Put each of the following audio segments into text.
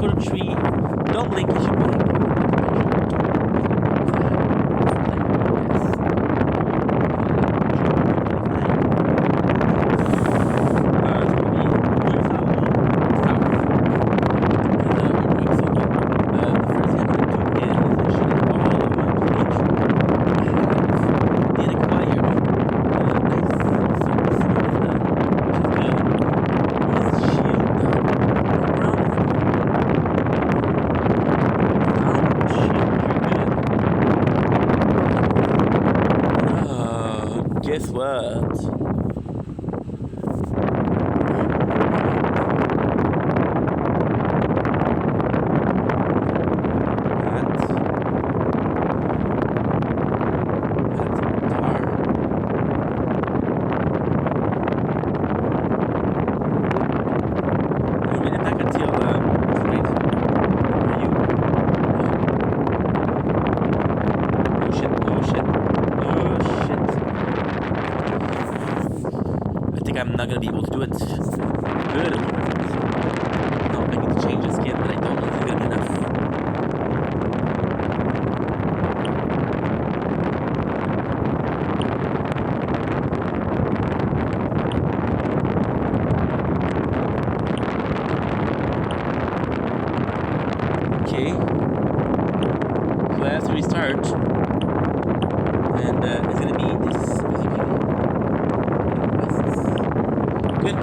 go to tree. Don't blink as you blink. Guess what? I'm not gonna be able to do it good. No, I need to change the skin, but I don't know if it's gonna be enough. Okay. So I have to restart. And it's gonna be this basically. Good.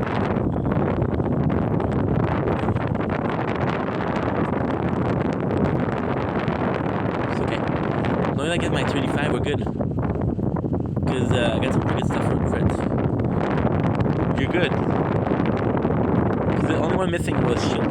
It's okay. As long as I get my 35, we're good. Because I got some pretty good stuff for it. You're good. Because the only one missing was shield.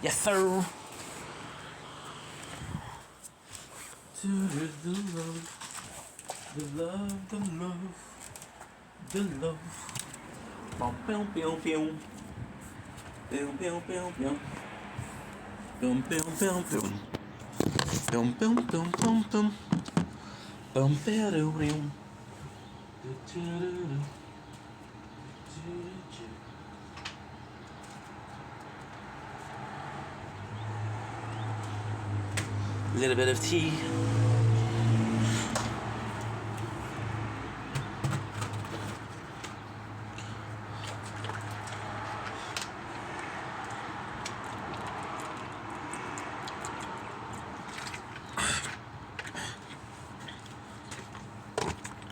Yes, sir. The love, the love, the love, the love. Bum, bum, bum, bum. Bum, bum, bum, bum. Bum, bum, bum, bum. Bum, bum, bum, bum, bum. Bum, bum, bum. A little bit of tea.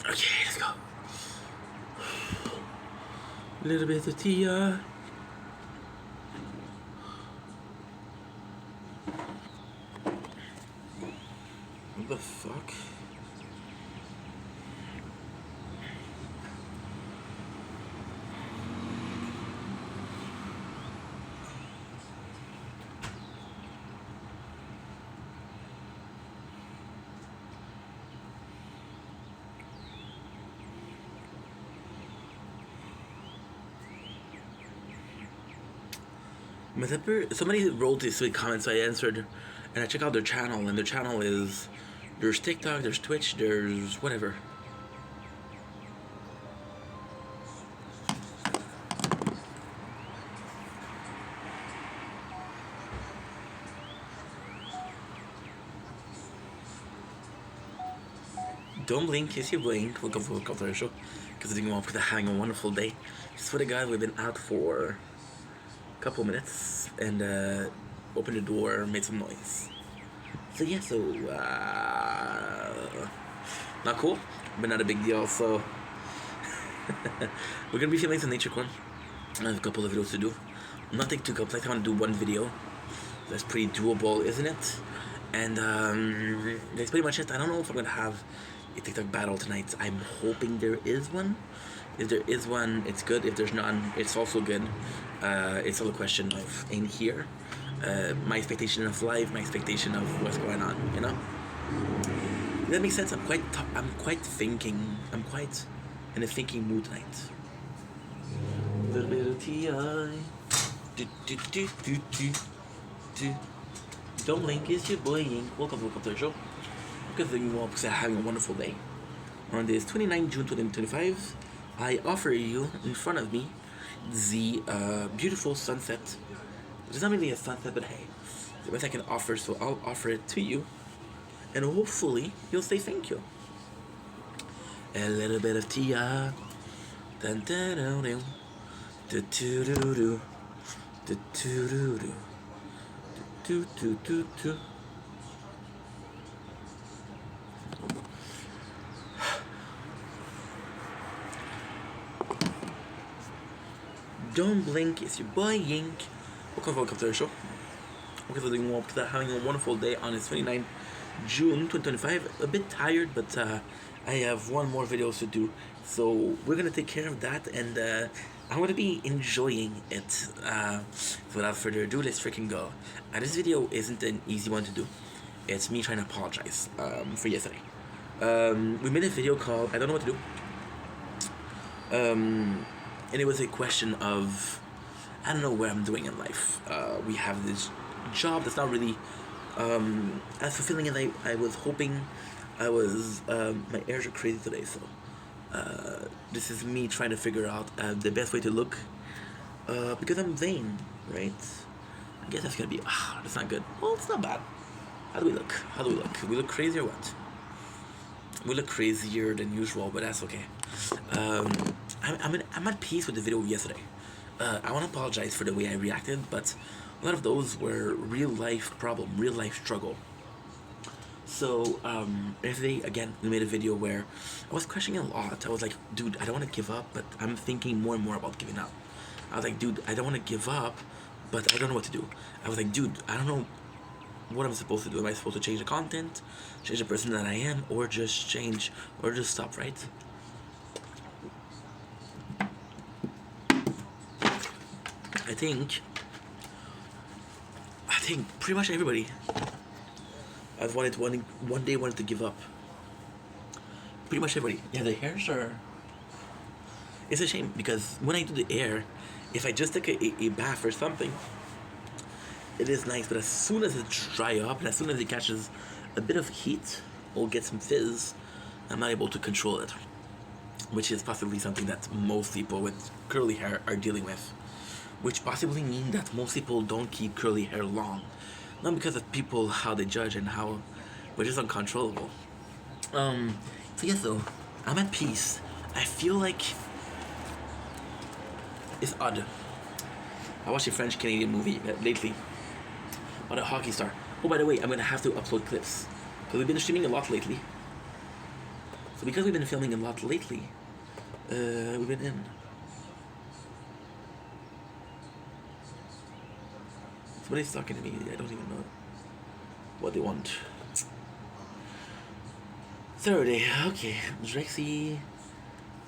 Okay, let's go. A little bit of tea. What the fuck? Somebody wrote these sweet comments, so I answered, and I check out their channel, and their channel is, there's TikTok, there's Twitch, there's whatever. Don't blink, kiss you blink. Look up for the show, because they're having a wonderful day. I swear to God, we've been out for a couple minutes, and opened the door, made some noise. So yeah, not cool, but not a big deal. So we're gonna be filming some nature corn. I have a couple of videos to do. Nothing too complex. I want to do one video. That's pretty doable, isn't it? And that's pretty much it. I don't know if I'm gonna have a TikTok battle tonight. I'm hoping there is one. If there is one, it's good. If there's none, it's also good. It's all a question of in here. My expectation of life, my expectation of what's going on, you know? That makes sense. I'm quite in a thinking mood tonight. A little bit of T.I. Don't blink, it's your boy Ink. Welcome to the show. Because I'm having a wonderful day. On this 29 June 2025, I offer you in front of me the beautiful sunset. It's not really a sunset, but hey, the best I can offer, so I'll offer it to you. And hopefully, you'll say thank you. A little bit of Tia. Dun dun dun dun. Do do do do. Do do do do. Do do do do. Don't blink, it's your boy Yink. Welcome to the show. Because they're having a wonderful day on this 29th June 2025. A bit tired, but I have one more video to do. So we're gonna take care of that, and I'm gonna be enjoying it. So without further ado, let's freaking go. This video isn't an easy one to do. It's me trying to apologize for yesterday. We made a video called I Don't Know What to Do. And it was a question of I don't know where I'm doing in life. We have this job that's not really as fulfilling as I was hoping. My ears are crazy today, so this is me trying to figure out the best way to look because I'm vain, right? I guess that's gonna be that's not good. Well, it's not bad. How do we look? We look crazy or what? We look crazier than usual, but that's okay. I'm at peace with the video yesterday. I want to apologize for the way I reacted, but a lot of those were real life problem, real life struggle. So yesterday again we made a video where I was questioning a lot. I was like, dude, I don't want to give up, but I'm thinking more and more about giving up. I was like, dude, I don't want to give up, but I don't know what to do. I was like, dude, I don't know what I'm supposed to do. Am I supposed to change the content, change the person that I am, or just change, or just stop, right? I think think pretty much everybody I've one day wanted to give up. Pretty much everybody. Yeah, the hairs are. It's a shame because when I do the air, if I just take a bath or something, it is nice. But as soon as it dry up and as soon as it catches a bit of heat or get some fizz, I'm not able to control it, which is possibly something that most people with curly hair are dealing with. Which possibly means that most people don't keep curly hair long, not because of people how they judge and how, but just uncontrollable. So yes, though, I'm at peace. I feel like it's odd. I watched a French Canadian movie lately on a hockey star. Oh, by the way, I'm gonna have to upload clips because we've been streaming a lot lately. So because we've been filming a lot lately, we've been in. Somebody's talking to me. I don't even know what they want. Saturday, okay. Drexy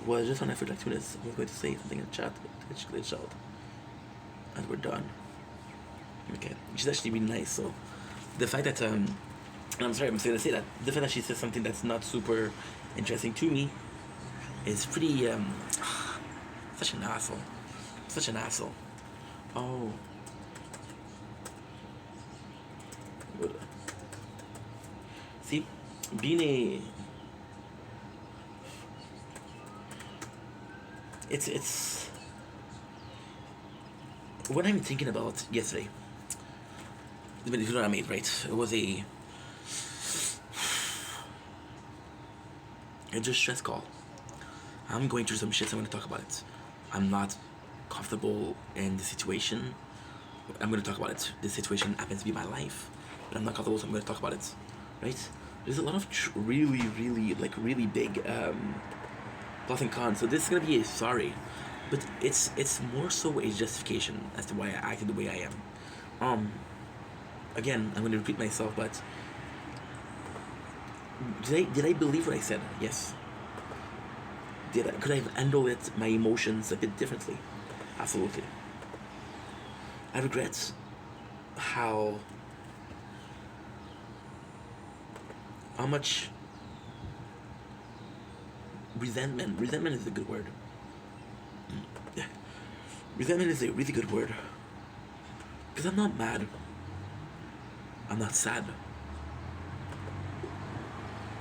was just on there for like 2 minutes. I was going to say something in the chat, but it glitched out. And we're done. Okay. She's actually really nice, so the fact that and I'm sorry, I'm just gonna say that the fact that she says something that's not super interesting to me is pretty such an asshole. Such an asshole. Oh. See, being a it's what I'm thinking about yesterday. The video I made, right? It was a just stress call. I'm going through some shit. So I'm gonna talk about it. I'm not comfortable in the situation. I'm gonna talk about it. This situation happens to be my life, but I'm not comfortable, so I'm gonna talk about it. Right? There's a lot of really big plus and cons. So this is gonna be a sorry, but it's more so a justification as to why I acted the way I am. Again, I'm gonna repeat myself, but did I believe what I said? Yes. Could I have handled it, my emotions, a bit differently? Absolutely. I regret how much resentment is a good word. Resentment is a really good word. Because I'm not mad. I'm not sad.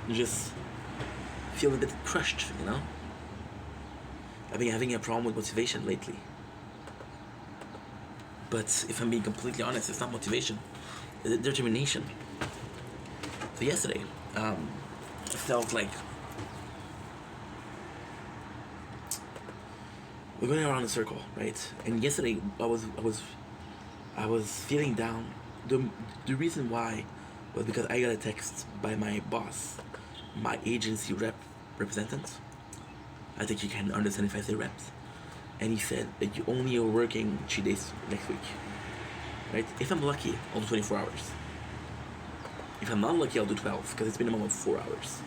I just feel a bit crushed, you know? I've been having a problem with motivation lately. But if I'm being completely honest, it's not motivation. It's determination. So yesterday, I felt like we're going around in a circle, right? And yesterday, I was feeling down. The reason why was because I got a text by my boss, my agency representative. I think you can understand if I say reps. And he said that you only are working 3 days next week, right? If I'm lucky, I'll do 24 hours. If I'm not lucky, I'll do 12 because it's minimum of 4 hours.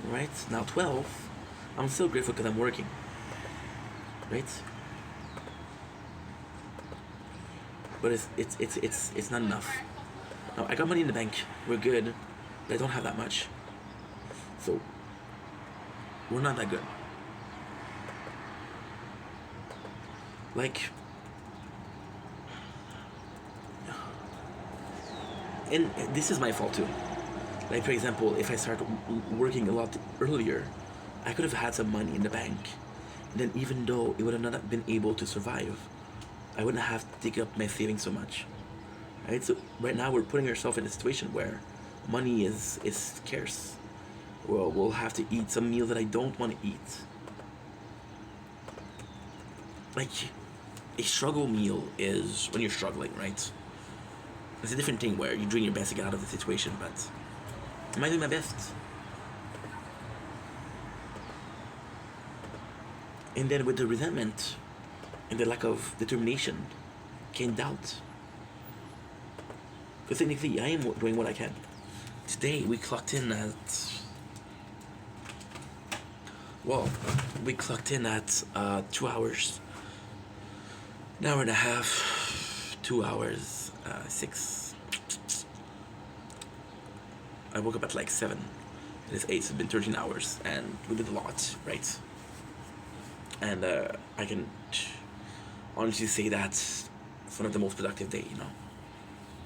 Right? Now 12, I'm still grateful because I'm working. Right? But it's not enough. Now I got money in the bank. We're good, but I don't have that much. So we're not that good. Like, and this is my fault too. Like, for example, if I start working a lot earlier, I could have had some money in the bank. And then even though it would have not been able to survive, I wouldn't have to take up my savings so much. Right? So right now we're putting ourselves in a situation where money is scarce. Well, we'll have to eat some meals that I don't want to eat. Like, a struggle meal is when you're struggling, right? It's a different thing where you're doing your best to get out of the situation, but am I doing my best? And then with the resentment and the lack of determination came doubt. Because technically, I am doing what I can. Today, we clocked in at... Well, we clocked in at 2 hours. An hour and a half, 2 hours. 6. I woke up at like 7. It is 8. So it's been 13 hours, and we did a lot, right? And I can honestly say that's one of the most productive day, you know.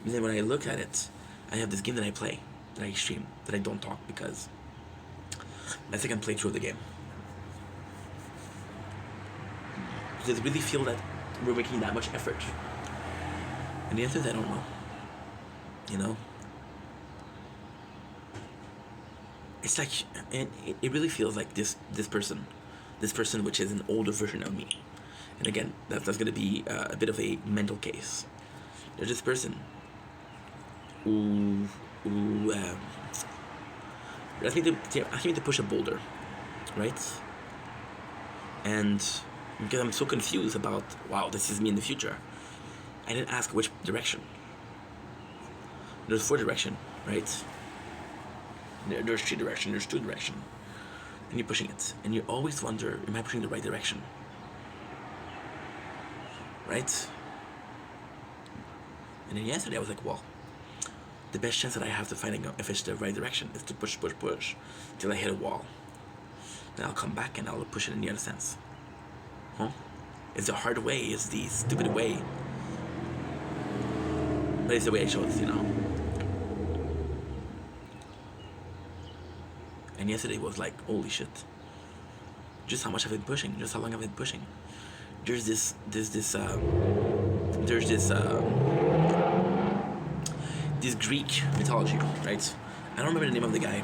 And then when I look at it, I have this game that I play, that I stream, that I don't talk because my second playthrough of the game. Does it really feel that we're making that much effort? And the answer is I don't know. You know? It's like, and it really feels like this person which is an older version of me. And again, that's going to be a bit of a mental case. There's this person who asked me to push a boulder, right? And because I'm so confused about, wow, this is me in the future, I didn't ask which direction. There's 4 directions, right? There's 3 directions, there's 2 directions. And you're pushing it. And you always wonder, am I pushing the right direction? Right? And then yesterday I was like, well, the best chance that I have to find if it's the right direction is to push till I hit a wall. Then I'll come back and I'll push it in the other sense. Huh? It's the hard way, it's the stupid way. But it's the way I chose, you know. And yesterday was like, holy shit. Just how much I've been pushing, just how long I've been pushing. There's this Greek mythology, right? I don't remember the name of the guy,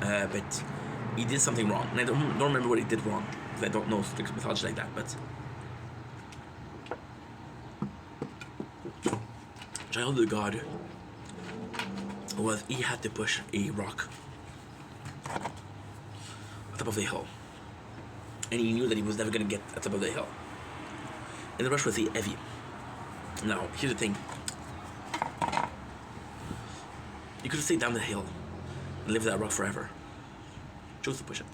but he did something wrong, and I don't remember what he did wrong because I don't know Greek mythology like that. But child of the god was he had to push a rock on top of a hill, and he knew that he was never gonna get at top of the hill. And the rush was heavy. Now, here's the thing. You could have stayed down the hill and lived that rock forever. Chose to push it.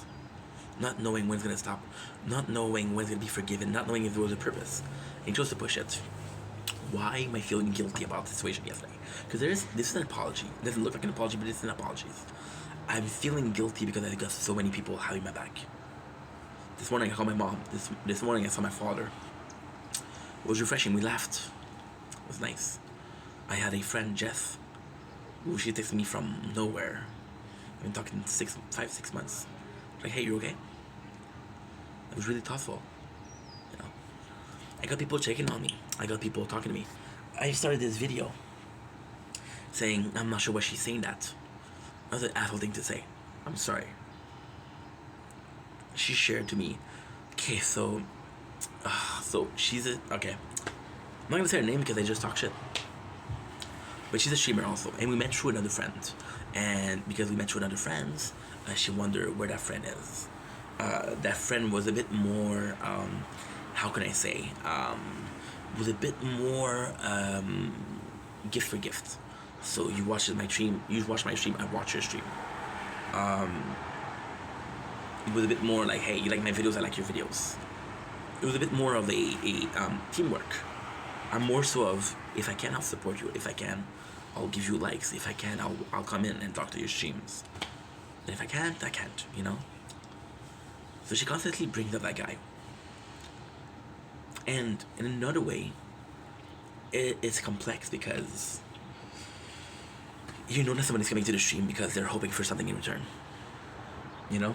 Not knowing when it's going to stop. Not knowing when it's going to be forgiven. Not knowing if there was a purpose. And he chose to push it. Why am I feeling guilty about the situation yesterday? Because this is an apology. It doesn't look like an apology, but it's an apology. I'm feeling guilty because I got so many people having my back. This morning I called my mom. This morning I saw my father. It was refreshing. We laughed. It was nice. I had a friend, Jess, who she texted me from nowhere. I've been talking 5-6 months. Like, hey, you okay? It was really thoughtful. You know, I got people checking on me. I got people talking to me. I started this video saying, I'm not sure why she's saying that. That was an asshole thing to say. I'm sorry. She shared to me. Okay, so she's okay. I'm not gonna say her name because I just talk shit. But she's a streamer also, and we met through another friend. And because we met through another friend, she wondered where that friend is. That friend was a bit more, how can I say, was a bit more gift for gift. So you watch my stream, I watch your stream. It was a bit more like, hey, you like my videos, I like your videos. It was a bit more of a teamwork. I'm more so of, if I can, I'll support you. If I can, I'll give you likes. If I can, I'll come in and talk to your streams. And if I can't, I can't, you know? So she constantly brings up that guy. And in another way, it's complex because you know that somebody's coming to the stream because they're hoping for something in return. You know?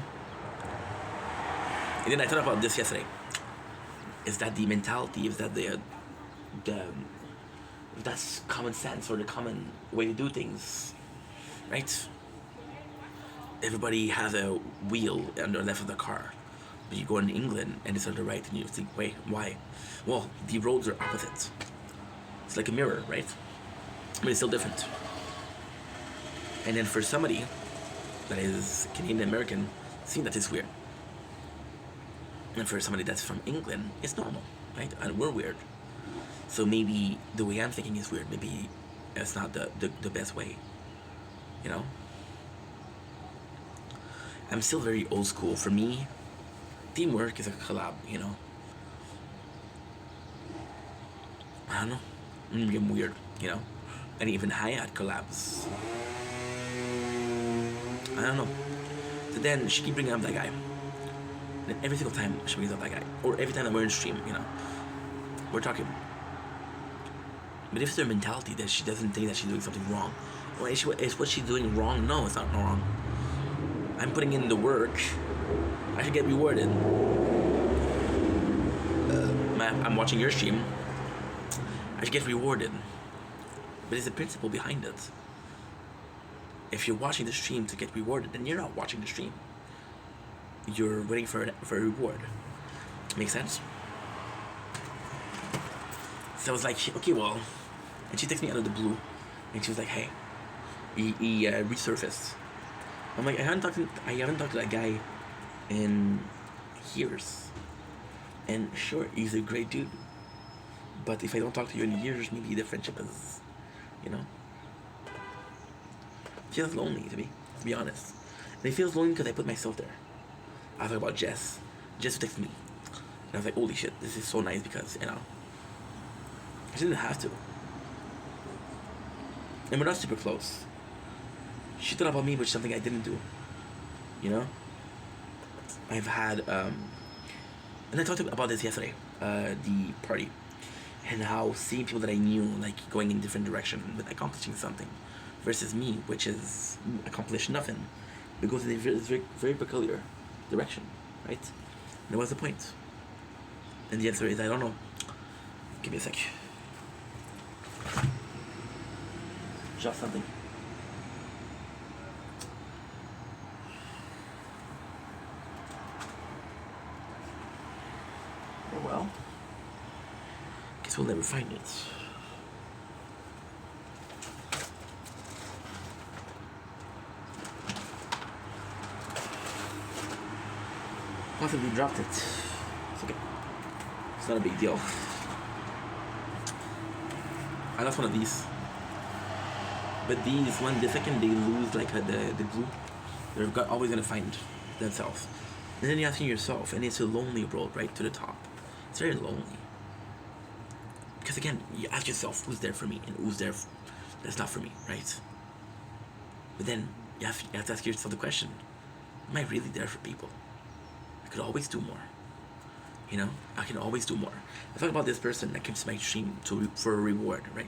And then I thought about this yesterday. Is that the mentality? Is that if that's common sense or the common way to do things, right? Everybody has a wheel on the left of the car, but you go in England and it's on the right, and you think, wait, why? Well, the roads are opposite. It's like a mirror, right? But it's still different. And then for somebody that is Canadian American, seeing that is weird. And for somebody that's from England, it's normal, right? And we're weird. So maybe the way I'm thinking is weird. Maybe it's not the best way, you know? I'm still very old school. For me, teamwork is a collab, you know? I don't know. Maybe I'm weird. you know, and even Hayat collabs. I don't know. So then she keep bringing up that guy. And every single time she brings up that guy, or every time that we're in stream, you know, we're talking. But if it's their mentality that she doesn't think that she's doing something wrong, well, is what she's doing wrong? No, it's not wrong. I'm putting in the work. I should get rewarded. I'm watching your stream. I should get rewarded. But it's the principle behind it. If you're watching the stream to get rewarded, then you're not watching the stream. You're waiting for a reward. Make sense? So I was like, okay, well, and she texted me out of the blue, and she was like, hey, he resurfaced. I'm like, I haven't talked to that guy in years, and sure, he's a great dude, but if I don't talk to you in years, maybe the friendship is, you know, feels lonely to be honest. And it feels lonely because I put myself there. I was talking about Jess. Jess texted me, and I was like, holy shit, this is so nice because, you know, I didn't have to. And we're not super close. She thought about me, which is something I didn't do. You know? I've had, and I talked about this yesterday, the party, and how seeing people that I knew, like, going in different direction, but accomplishing something, versus me, which is accomplish nothing, but goes in a very, very peculiar direction, right? And what's the point? And the answer is, I don't know. Give me a sec. Just something. Oh well. Guess we'll never find it. Possibly dropped it. It's okay. It's not a big deal. I lost one of these. But these, when the second they lose like the glue, they're always gonna find themselves. And then you're asking yourself, and it's a lonely road right to the top. It's very lonely. Because again, you ask yourself, who's there for me, and who's there that's not for me, right? But then you have to ask yourself the question, am I really there for people? I could always do more. You know, I can always do more. I talk about this person that comes to my stream for a reward, right?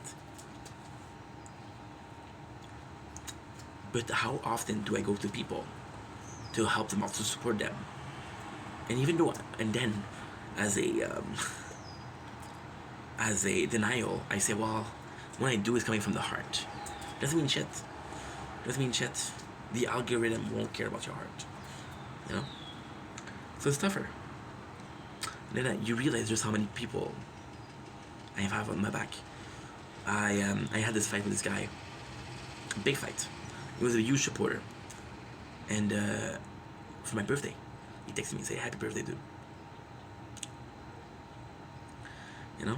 But how often do I go to people to help them out, to support them? And even though, and then as a denial, I say, well, what I do is coming from the heart. Doesn't mean shit. Doesn't mean shit. The algorithm won't care about your heart. You know? So it's tougher. And then you realize just how many people I have on my back. I had this fight with this guy. A big fight. He was a huge supporter. And for my birthday, he texted me and said, happy birthday, dude. You know?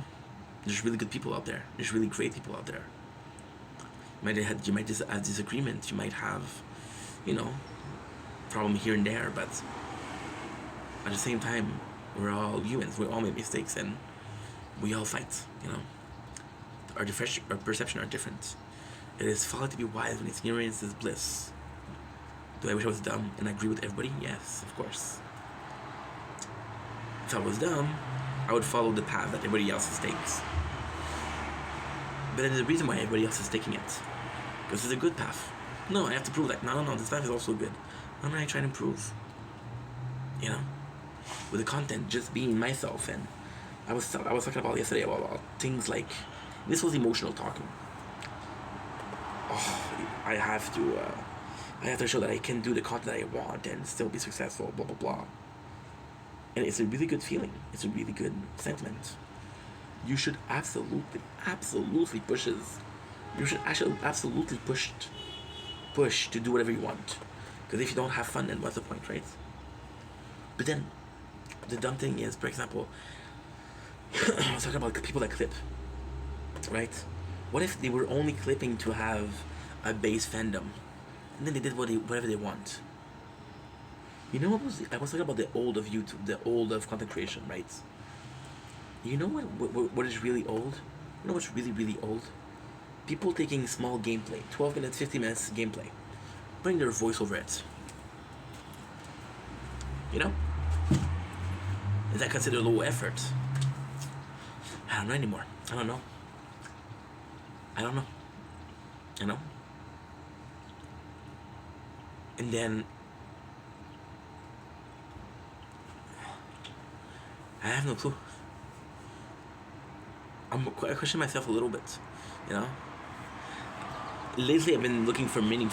There's really good people out there. There's really great people out there. You might just have disagreements. You might have, you know, problem here and there, but at the same time, we're all humans. We all make mistakes, and we all fight. You know, our perception are different. It is folly to be wise when ignorance is bliss. Do I wish I was dumb and agree with everybody? Yes, of course. If I was dumb, I would follow the path that everybody else takes. But then there's a reason why everybody else is taking it. Because it's a good path. No, I have to prove that. No, this path is also good. Why am I trying to improve? You know? With the content, just being myself. And I was talking about yesterday about things like, this was emotional talking. Oh, I have to show that I can do the content I want and still be successful, blah, blah, blah. And it's a really good feeling. It's a really good sentiment. You should absolutely push to do whatever you want. Because if you don't have fun, then what's the point, right? But then, the dumb thing is, for example, I was talking about people that clip, right? What if they were only clipping to have a base fandom, and then they did whatever they want? You know what I was talking about the old of YouTube, the old of content creation, right? You know what is really old? You know what's really, really old? People taking small gameplay, 12 minutes, 50 minutes gameplay, putting their voice over it. You know? Is that considered low effort? I don't know anymore. I don't know. You know? And then I have no clue. I question myself a little bit, you know. Lately, I've been looking for meaning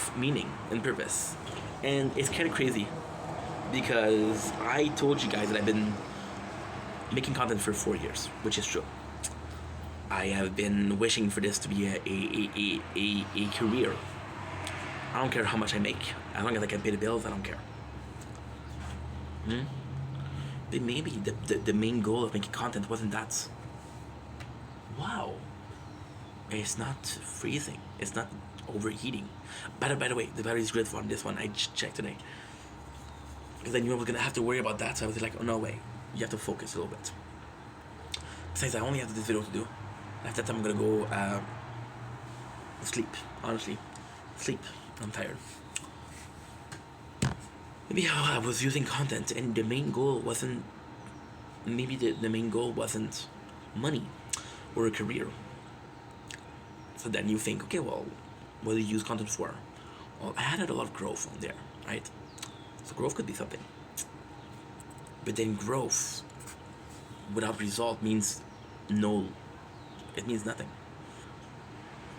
and purpose, and it's kind of crazy because I told you guys that I've been making content for 4 years, which is true. I have been wishing for this to be a career. I don't care how much I make, as long as I can pay the bills. I don't care. But maybe the main goal of making content wasn't that. Wow. It's not freezing. It's not overheating. By the way, the battery is good on this one. I just checked today. Because I knew I was gonna have to worry about that, so I was like, oh no way. You have to focus a little bit. Besides, I only have this video to do. After that, I'm gonna go sleep. Honestly, sleep. I'm tired. Maybe I was using content, and the main goal wasn't. Maybe the main goal wasn't money or a career. So then you think, okay, well, what do you use content for? Well, I had a lot of growth on there, right? So growth could be something. But then growth without result means no. It means nothing.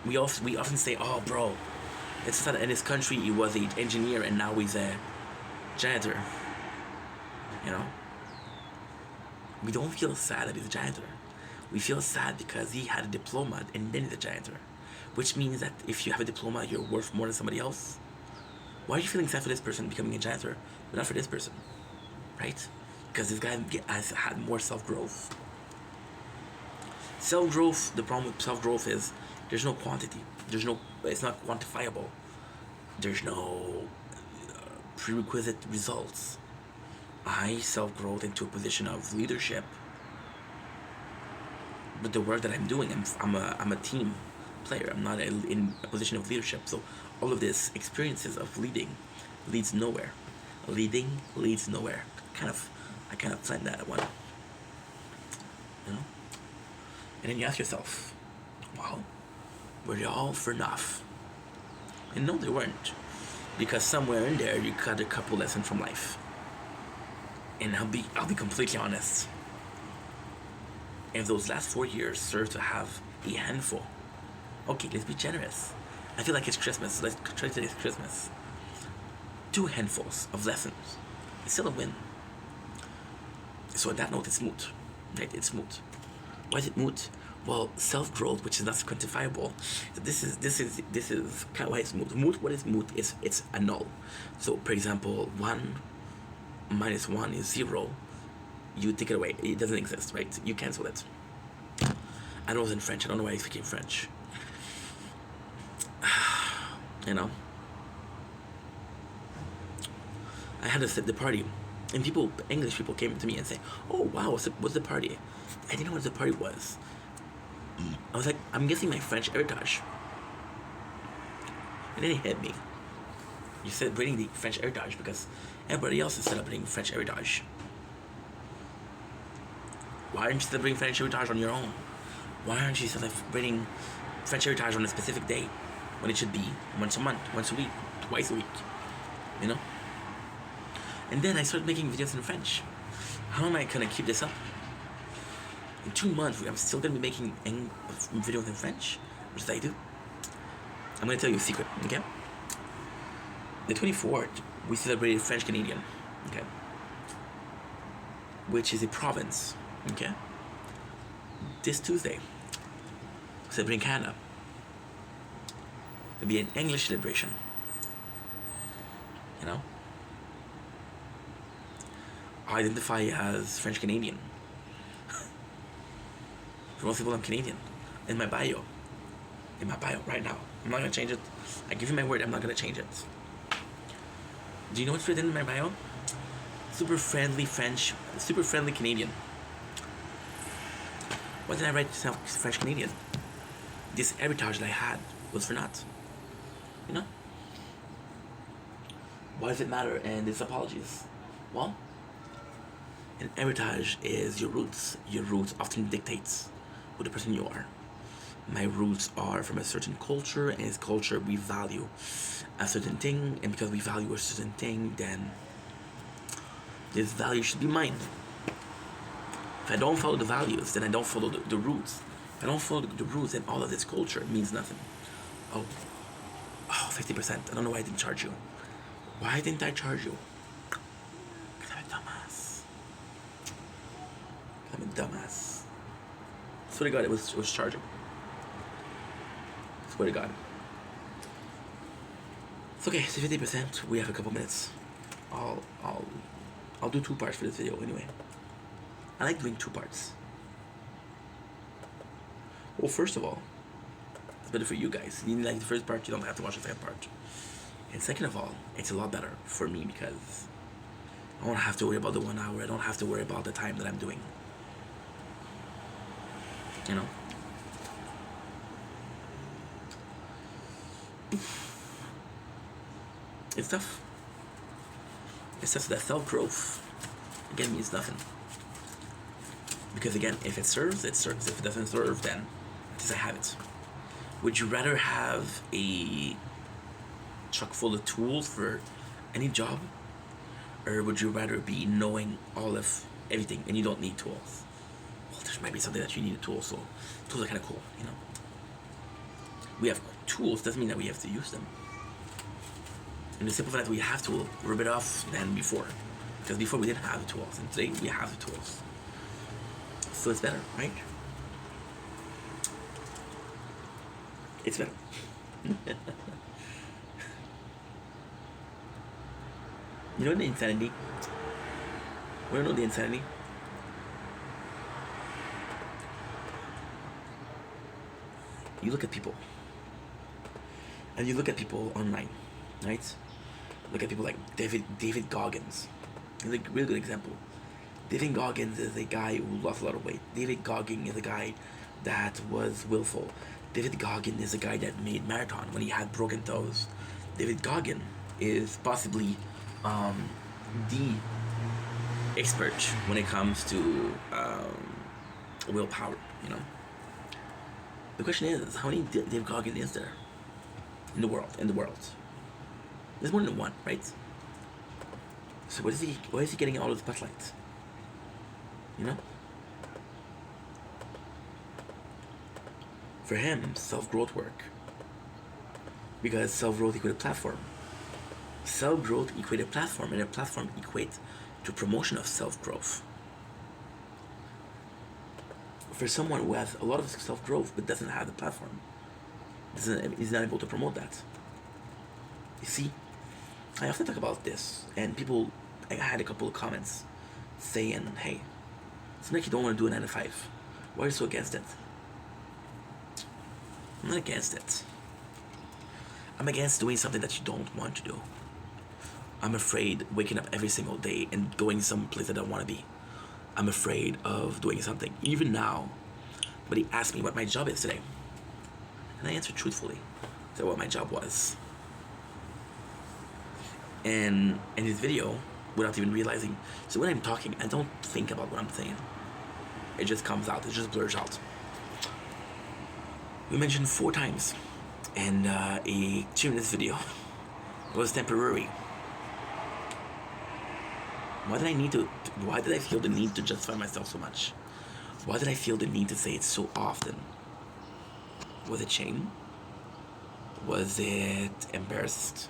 We often say, oh, bro, it's not in this country he was an engineer and now he's a janitor. You know? We don't feel sad that he's a janitor. We feel sad because he had a diploma and then he's a janitor. Which means that if you have a diploma, you're worth more than somebody else. Why are you feeling sad for this person becoming a janitor, but not for this person? Right? Because this guy has had more self-growth. Self-growth, the problem with self-growth is there's no quantity. It's not quantifiable. There's no prerequisite results. I self-growth into a position of leadership. But the work that I'm doing, I'm a team player. I'm not in a position of leadership. So all of this experiences of leading leads nowhere. Leading leads nowhere. I kind of planned that one. You know? And then you ask yourself, wow, were they all for enough? And no, they weren't. Because somewhere in there you got a couple lessons from life. And I'll be completely honest. If those last 4 years serve to have a handful, okay, let's be generous. I feel like it's Christmas, so let's try to say it's Christmas. 2 handfuls of lessons. It's still a win. So on that note, it's moot. Right? It's moot. Why is it moot? Well, self-growth, which is not quantifiable. This is kind of why it's moot. Moot, what is moot? It's a null. So, for example, 1 minus 1 is 0. You take it away. It doesn't exist, right? You cancel it. I know it was in French. I don't know why I speak French. You know? I had the party, and English people came to me and say, oh, wow, what's the party? I didn't know what the party was. I was like, I'm guessing my French heritage. And then it hit me. You celebrating the French heritage because everybody else is celebrating French heritage. Why aren't you celebrating French heritage on your own? Why aren't you celebrating French heritage on a specific day when it should be once a month, once a week, twice a week? You know? And then I started making videos in French. How am I gonna keep this up? In 2 months, I'm still gonna be making videos in French, which I do. I'm gonna tell you a secret, okay? The 24th, we celebrated French Canadian, okay? Which is a province, okay? This Tuesday, we're celebrating Canada. It'll be an English celebration, you know? I identify as French Canadian. For most people, I'm Canadian. In my bio, right now. I'm not gonna change it. I give you my word, I'm not gonna change it. Do you know what's written in my bio? Super friendly French, super friendly Canadian. Why did I write French Canadian? this heritage that I had was for naught. You know? Why does it matter? And it's apologies. Well, an heritage is your roots. Your roots often dictates who the person you are. My roots are from a certain culture, and as culture we value a certain thing, and because we value a certain thing, then this value should be mine. If I don't follow the values, then I don't follow the roots. If I don't follow the roots, then all of this culture means nothing. Oh, 50%. I don't know why I didn't charge you. Why didn't I charge you? Because I'm a dumbass. I'm a dumbass. Swear to God, it was chargeable. Swear to God. It's okay, it's 50%. We have a couple minutes. I'll do 2 parts for this video anyway. I like doing 2 parts. Well, first of all, it's better for you guys. You like the first part, you don't have to watch the second part. And second of all, it's a lot better for me because I don't have to worry about the 1 hour. I don't have to worry about the time that I'm doing. You know? It's tough. It's tough that self-growth, again, means nothing. Because again, if it serves, it serves. If it doesn't serve, then it is a habit. Would you rather have a truck full of tools for any job? Or would you rather be knowing all of everything and you don't need tools? Well, there might be something that you need a tool, so tools are kind of cool, you know? We have tools, doesn't mean that we have to use them. And the simple fact that we have tools, we're better off than before. Because before we didn't have the tools, and today we have the tools. So it's better, right? It's better. You know the insanity? Want to know the insanity? You look at people. And you look at people online, right? Look at people like David Goggins. He's a really good example. David Goggins is a guy who lost a lot of weight. David Goggins is a guy that was willful. David Goggins is a guy that made marathon when he had broken toes. David Goggins is possibly the expert when it comes to willpower, you know? The question is, how many David Goggins is there in the world? There's more than one, right? So why is he getting all of the spotlight? You know? For him, self-growth work. Because self-growth equated platform. Self-growth equated platform, and a platform equates to promotion of self-growth. For someone who has a lot of self-growth but doesn't have the platform, is not able to promote that. You see, I often talk about this, and people, I had a couple of comments saying, hey, it's like you don't want to do a 9 to 5. Why are you so against it? I'm not against it. I'm against doing something that you don't want to do. I'm afraid waking up every single day and going someplace that I don't want to be. I'm afraid of doing something. Even now, but he asked me what my job is today. And I answered truthfully. Said what my job was. And in his video, without even realizing, so when I'm talking, I don't think about what I'm saying. It just comes out, it just blurs out. We mentioned 4 times in a 2-minute video. It was temporary. Why did I feel the need to justify myself so much? Why did I feel the need to say it so often? Was it shame? Was it embarrassed?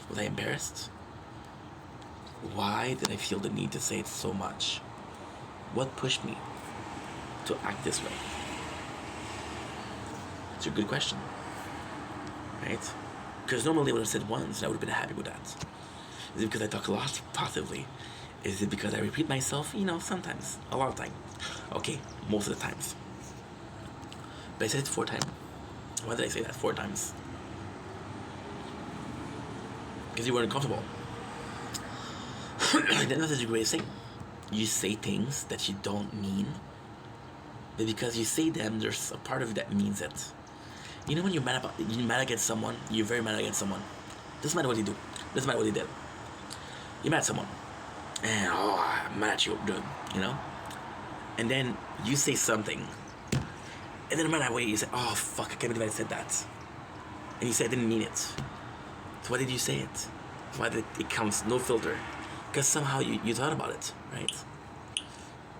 Was I embarrassed? Why did I feel the need to say it so much? What pushed me to act this way? It's a good question, right? Because normally I would have said once and I would have been happy with that. Is it because I talk a lot? Possibly. Is it because I repeat myself? You know, sometimes. A lot of time. Okay, most of the times. But I said it 4 times. Why did I say that 4 times? Because you weren't comfortable. Then that's the greatest thing. You say things that you don't mean, but because you say them, there's a part of it that means it. You know when you're mad against someone, you're very mad against someone. Doesn't matter what you do. Doesn't matter what you did. You're mad at someone, and I'm mad at you, dude. You know, and then you say something, and then right away you say, oh fuck, I can't believe I said that, and you say I didn't mean it. So why did you say it? Why did it comes no filter? Because somehow you thought about it, right?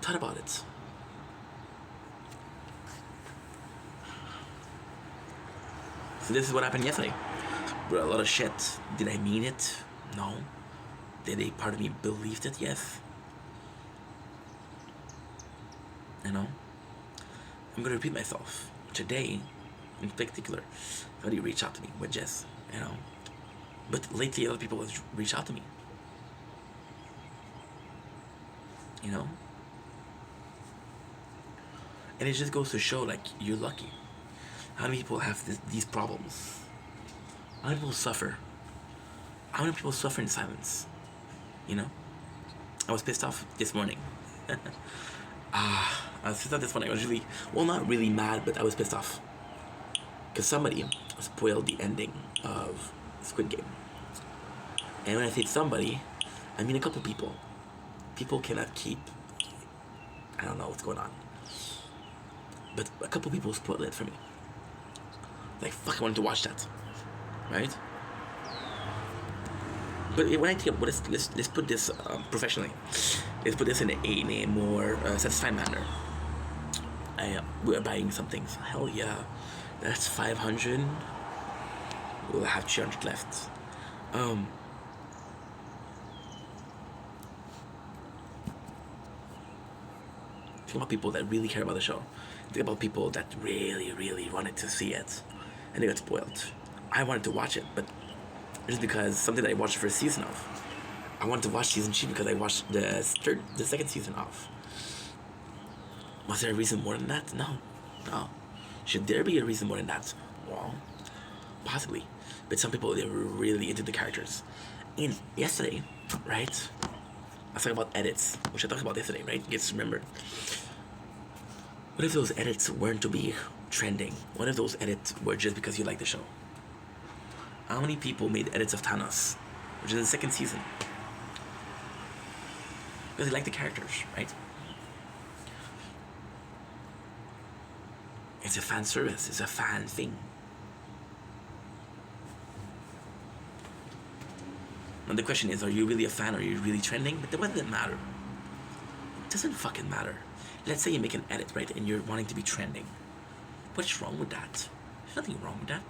Thought about it. So this is what happened yesterday. Bro, a lot of shit. Did I mean it? No. Did a part of me believed it? Yes. You know? I'm gonna repeat myself. Today, in particular, somebody reached out to me with Jess, you know? But lately, other people have reached out to me. You know? And it just goes to show, like, you're lucky. How many people have these problems? How many people suffer? How many people suffer in silence? You know? I was pissed off this morning. I was pissed off this morning. I was really, well, not really mad, but I was pissed off. Because somebody spoiled the ending of Squid Game. And when I say somebody, I mean a couple people. People cannot keep, I don't know what's going on. But a couple people spoiled it for me. Like, fuck, I wanted to watch that. Right? But when I think of, let's put this professionally. Let's put this in a more satisfying manner. We're buying something. So hell yeah. That's 500. We'll have 300 left. Think about people that really care about the show. Think about people that really, really wanted to see it. And they got spoiled. I wanted to watch it, but just because something that I watched the first season of. I wanted to watch season 2 because I watched the second season of. Was there a reason more than that? No. Should there be a reason more than that? Well, possibly. But some people, they were really into the characters. And yesterday, right? I was talking about edits, which I talked about yesterday, right? Yes, remember. What if those edits weren't to be trending? What if those edits were just because you like the show? How many people made edits of Thanos, which is in the second season? Because they like the characters, right? It's a fan service. It's a fan thing. And the question is, are you really a fan? Are you really trending? But what does it matter? It doesn't fucking matter. Let's say you make an edit, right? And you're wanting to be trending. What's wrong with that? There's nothing wrong with that.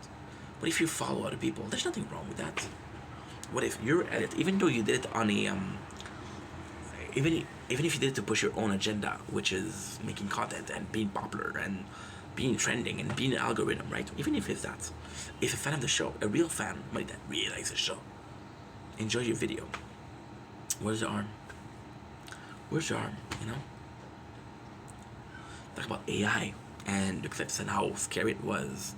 What if you follow other people? There's nothing wrong with that. What if your edit, even though you did it on a, even if you did it to push your own agenda, which is making content and being popular and being trending and being an algorithm, right? Even if it's that, if a fan of the show, a real fan, somebody that really likes the show, enjoy your video. Where's the arm? Where's your arm? You know? Talk about AI and the clips and how scary it was.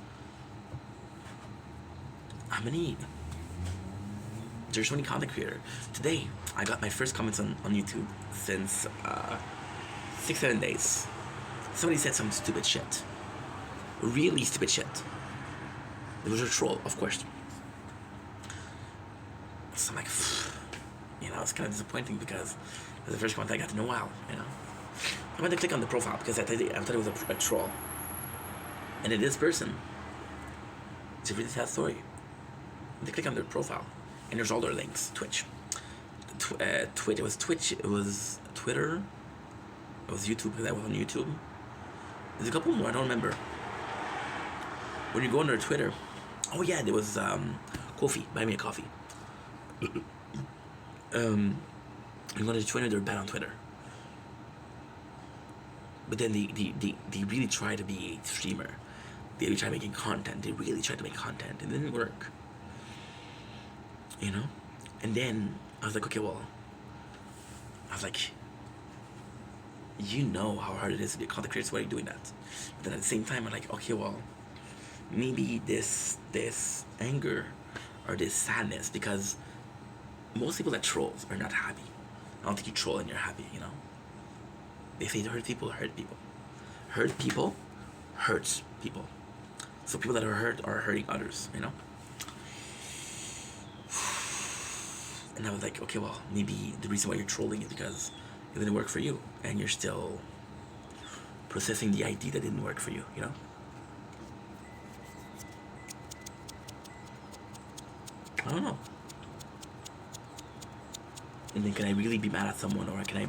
There's so many content creators. Today, I got my first comments on YouTube since 6-7 days. Somebody said some stupid shit. Really stupid shit. It was a troll, of course. So I'm like, you know, it's kind of disappointing because it was the first comment I got in a while, you know. I went to click on the profile because I thought it was a troll. And this person, it's a really sad story. They click on their profile, and there's all their links. Twitch. It was Twitch. It was Twitter. It was YouTube because I was on YouTube. There's a couple more. I don't remember. When you go on their Twitter, oh yeah, there was Ko-fi. Buy me a coffee. You go to Twitter. They're bad on Twitter. But then they really try to be a streamer. They really try making content. They really tried to make content. It didn't work. You know? And then I was like, okay, well, I was like, you know how hard it is to be a content creator, so why are you doing that? But then at the same time, I'm like, okay, well, maybe this anger or this sadness, because most people that trolls are not happy. I don't think you troll and you're happy, you know? They say hurt people hurt people. Hurt people hurts people. So people that are hurt are hurting others, And I was like, okay, well, maybe the reason why you're trolling is because it didn't work for you, and you're still processing the idea that didn't work for you. I don't know. And then can I really be mad at someone, or can I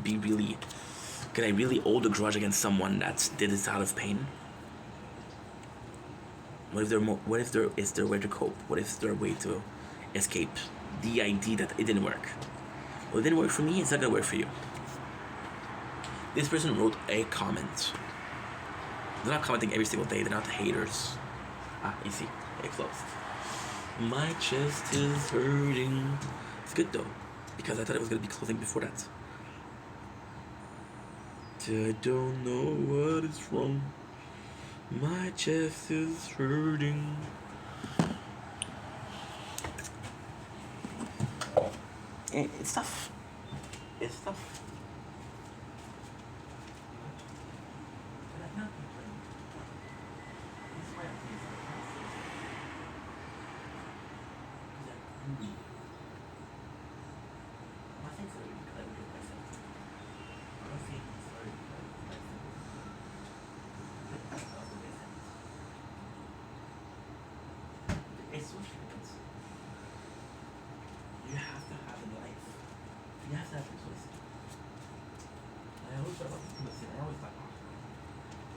really hold a grudge against someone that did this out of pain? What if there is there a way to cope? What if there a way to escape the idea that it didn't work? Well, it didn't work for me, it's not gonna work for you. This person wrote a comment. They're not commenting every single day, they're not haters. You see, it closed. My chest is hurting. It's good though, because I thought it was gonna be closing before that. I don't know what is wrong. My chest is hurting. It's tough. It's tough. It's so different. You have to have a life. You have to have a choice. I always thought about this, I always thought,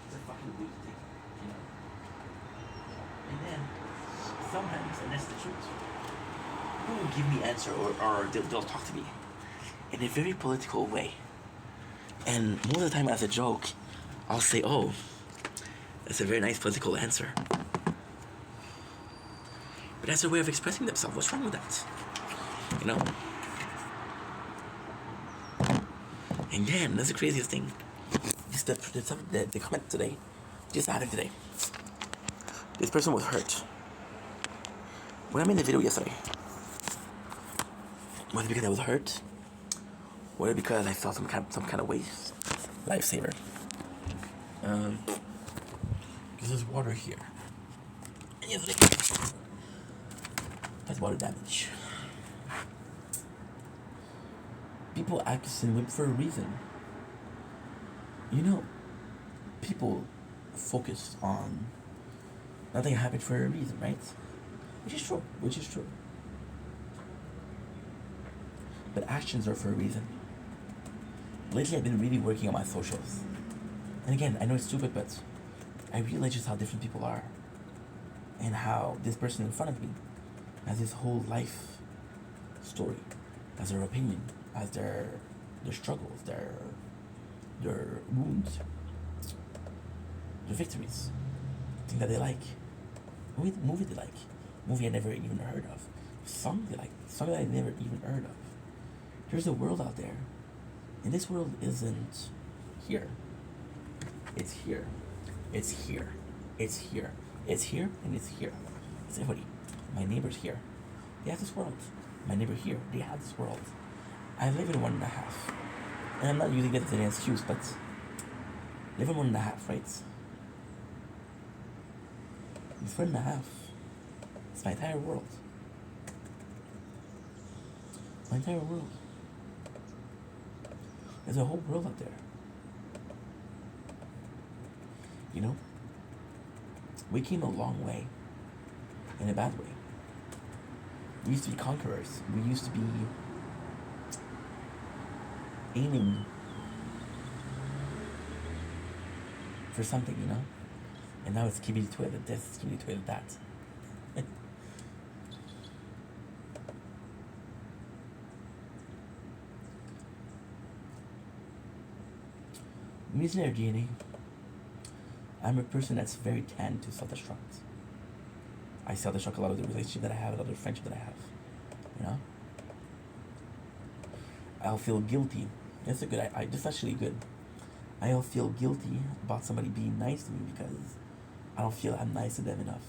it's a fucking weird thing, And then, sometimes, and that's the truth, people will give me answer or they'll talk to me in a very political way. And most of the time as a joke, I'll say, oh, that's a very nice political answer. But that's their way of expressing themselves. What's wrong with that? And then, that's the craziest thing. Just the comment today, just added today. This person was hurt. When I made the video yesterday, was it because I was hurt? Was it because I saw some kind of waste? Lifesaver. Because there's water here. And yesterday, that's water damage. People act in for a reason. People focus on nothing happened for a reason, right? Which is true. But actions are for a reason. Lately, I've been really working on my socials. And again, I know it's stupid, but I realize just how different people are. And how this person in front of me has this whole life story, has their opinion, has their struggles, their wounds, their victories, things that they like, movie they like, movie I never even heard of, song they like, song that I never even heard of. There's a world out there, and this world isn't here. It's here. It's here. It's here. It's here, and it's here. It's everybody. My neighbor's here. They have this world. My neighbor here. They have this world. I live in 1.5. And I'm not using that as an excuse, but live in 1.5, right? It's 1.5. It's my entire world. My entire world. There's a whole world out there. We came a long way. In a bad way. We used to be conquerors. We used to be aiming for something, And now it's skibidi toilet this, skibidi toilet that. Me in our DNA, I'm a person that's very tend to self-destruct. I self-destruct a lot of the relationship that I have, a lot of the friendship that I have, I'll feel guilty. That's a good, that's actually good. I'll feel guilty about somebody being nice to me because I don't feel I'm nice to them enough.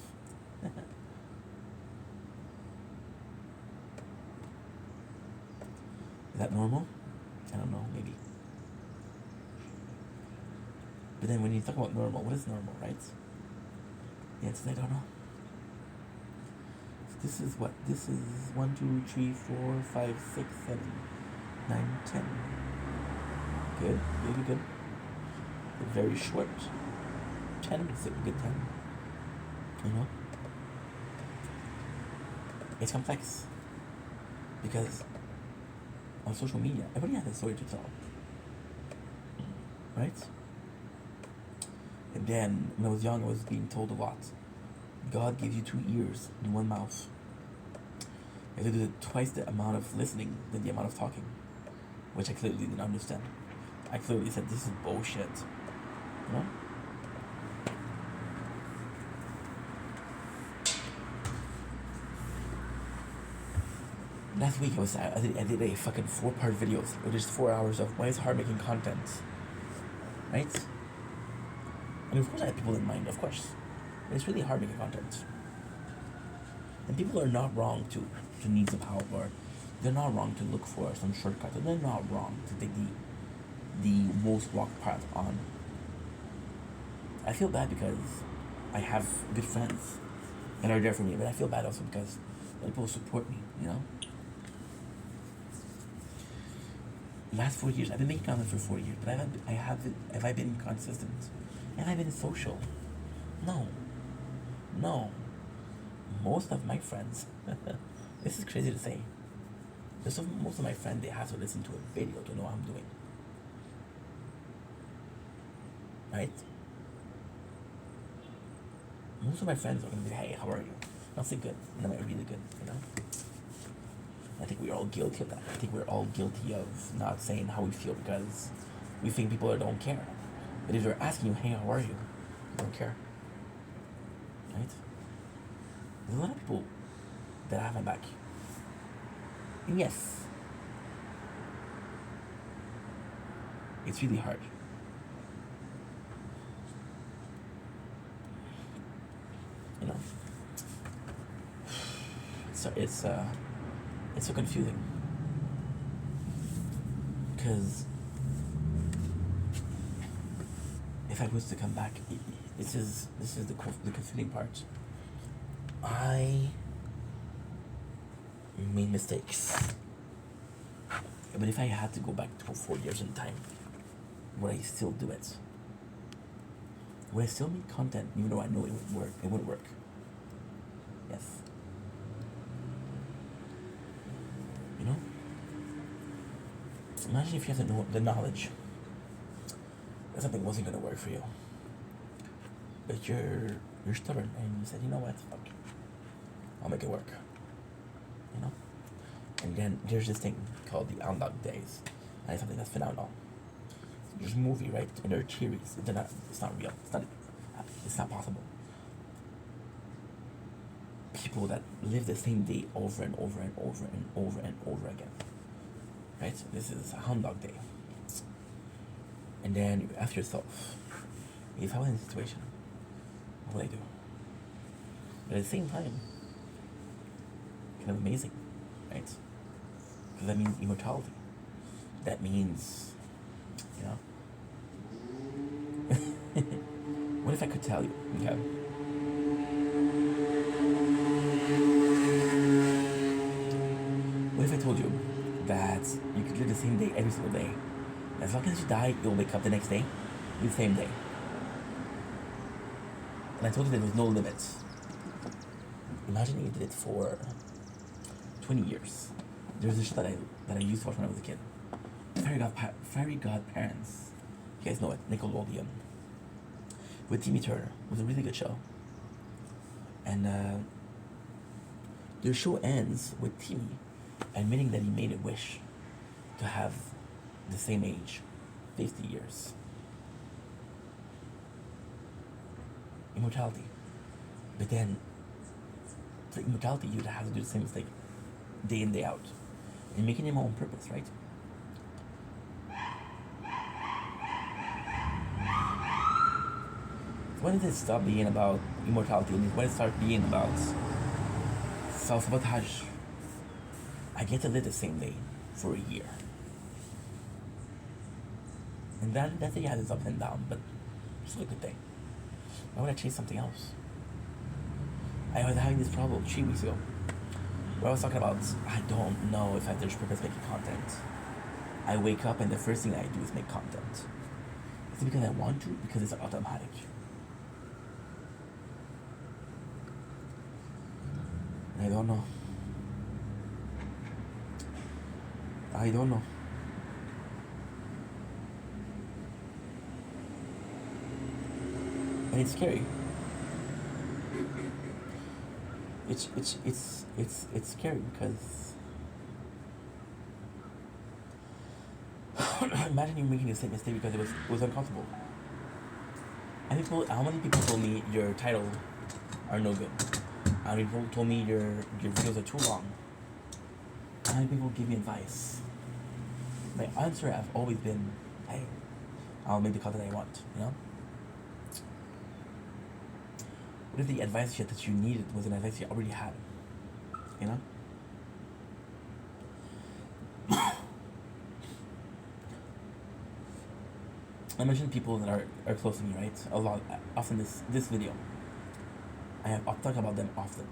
Is that normal? I don't know, maybe. But then when you talk about normal, what is normal, right? Yeah, it's, I don't know. This is what? This is 1, 2, 3, 4, 5, 6, 7, 9, 10. Good, really good. Very short. 10 is a good 10. You know? It's complex. Because on social media, everybody has a story to tell. Right? And then, when I was young, I was being told a lot. God gives you 2 ears and 1 mouth. You have to do twice the amount of listening than the amount of talking. Which I clearly didn't understand. I clearly said, this is bullshit. You know? Last week I did a fucking 4-part video, which is 4 hours of why it's hard making content. Right? And of course I have people in mind, of course. But it's really hard making content. And people are not wrong to need some help, or they're not wrong to look for some shortcut, and they're not wrong to take the most walked path on. I feel bad because I have good friends and are there for me, but I feel bad also because people support me, you know? Last 4 years, I've been making content for 4 years, but have I been consistent? Have I been social? No. No. Most of my friends, this is crazy to say, most of my friends, they have to listen to a video to know what I'm doing. Right? Most of my friends are going to be, hey, how are you? I'll say good, and am I really good, you know? I think we're all guilty of that. I think we're all guilty of not saying how we feel because we think people don't care. But if they're asking you, hey, how are you? You don't care. Right? There's a lot of people that have my back. And yes, it's really hard. You know? It's so confusing. Because if I was to come back, this is the confusing part. I made mistakes. But if I had to go back to 4 years in time, would I still do it? Would I still make content even though I know it wouldn't work? It wouldn't work. Yes. You know? Imagine if you have the knowledge that something wasn't gonna work for you. But you're stubborn and you said, you know what, fuck. I'll make it work. You know? And then there's this thing called the Groundhog Days. And it's something that's phenomenal. There's a movie, right? And there are theories. It's not real. It's not possible. People that live the same day over and over and over and over and over again. Right? So this is a Groundhog Day. And then you ask yourself, if I was in a situation, what would I do? But at the same time, kind of amazing, right? Because that means immortality. That means, you know. What if I could tell you, okay? What if I told you that you could live the same day every single day? As long as you die, you'll wake up the next day, the same day. And I told you there was no limits. Imagine you did it for 20 years. There's this show that I used to watch when I was a kid. Fairy Godparents. You guys know it, Nickelodeon. With Timmy Turner. It was a really good show. And their show ends with Timmy admitting that he made a wish to have the same age, 50 years. Immortality. But then, for immortality, you'd have to do the same mistake day in, day out. And making him on purpose, right? When does it stop being about immortality? When does it start being about self-sabotage? I get to live the same day for a year. And that day has its ups and downs, but it's still a good day. Why would I chase something else? I was having this problem 3 weeks ago where I was talking about I don't know if there's purpose making content. I wake up and the first thing I do is make content. Is it because I want to? Because it's automatic. I don't know. I don't know. And it's scary. It's scary because imagine you making the same mistake because it was uncomfortable. And how many people told me your title are no good? How many people told me your videos are too long? How many people give me advice? My answer has always been, hey, I'll make the content I want, you know? What if the advice that you needed was an advice you already had? You know? I mentioned people that are close to me, right? A lot. Often this video. I'll talk about them often.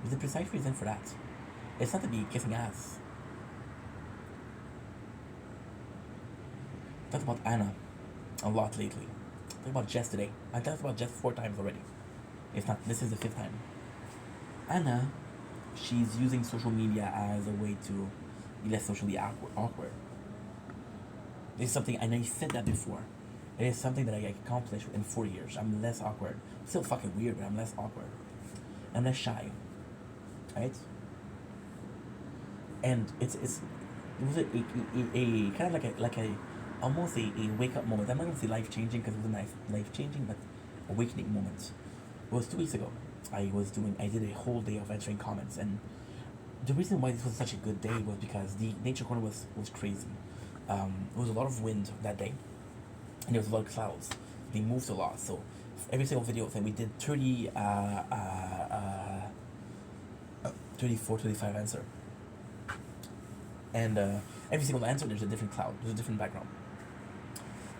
There's a precise reason for that. It's not to be kissing ass. I talked about Anna a lot lately. I talked about Jess today. I talked about Jess 4 times already. If not, this is the 5th time. Anna, she's using social media as a way to be less socially awkward. It's something, I know you said that before. It is something that I accomplished in 4 years. I'm less awkward. I'm still fucking weird, but I'm less awkward. I'm less shy. Right? And it was a kind of like a almost a wake up moment. I'm not gonna say life changing because it wasn't life changing, but awakening moment. It was 2 weeks ago. I did a whole day of answering comments, and the reason why this was such a good day was because the nature corner was crazy. There was a lot of wind that day, and there was a lot of clouds. They moved a lot, so every single video thing we did 34, 35 answer, and every single answer there's a different cloud, there's a different background.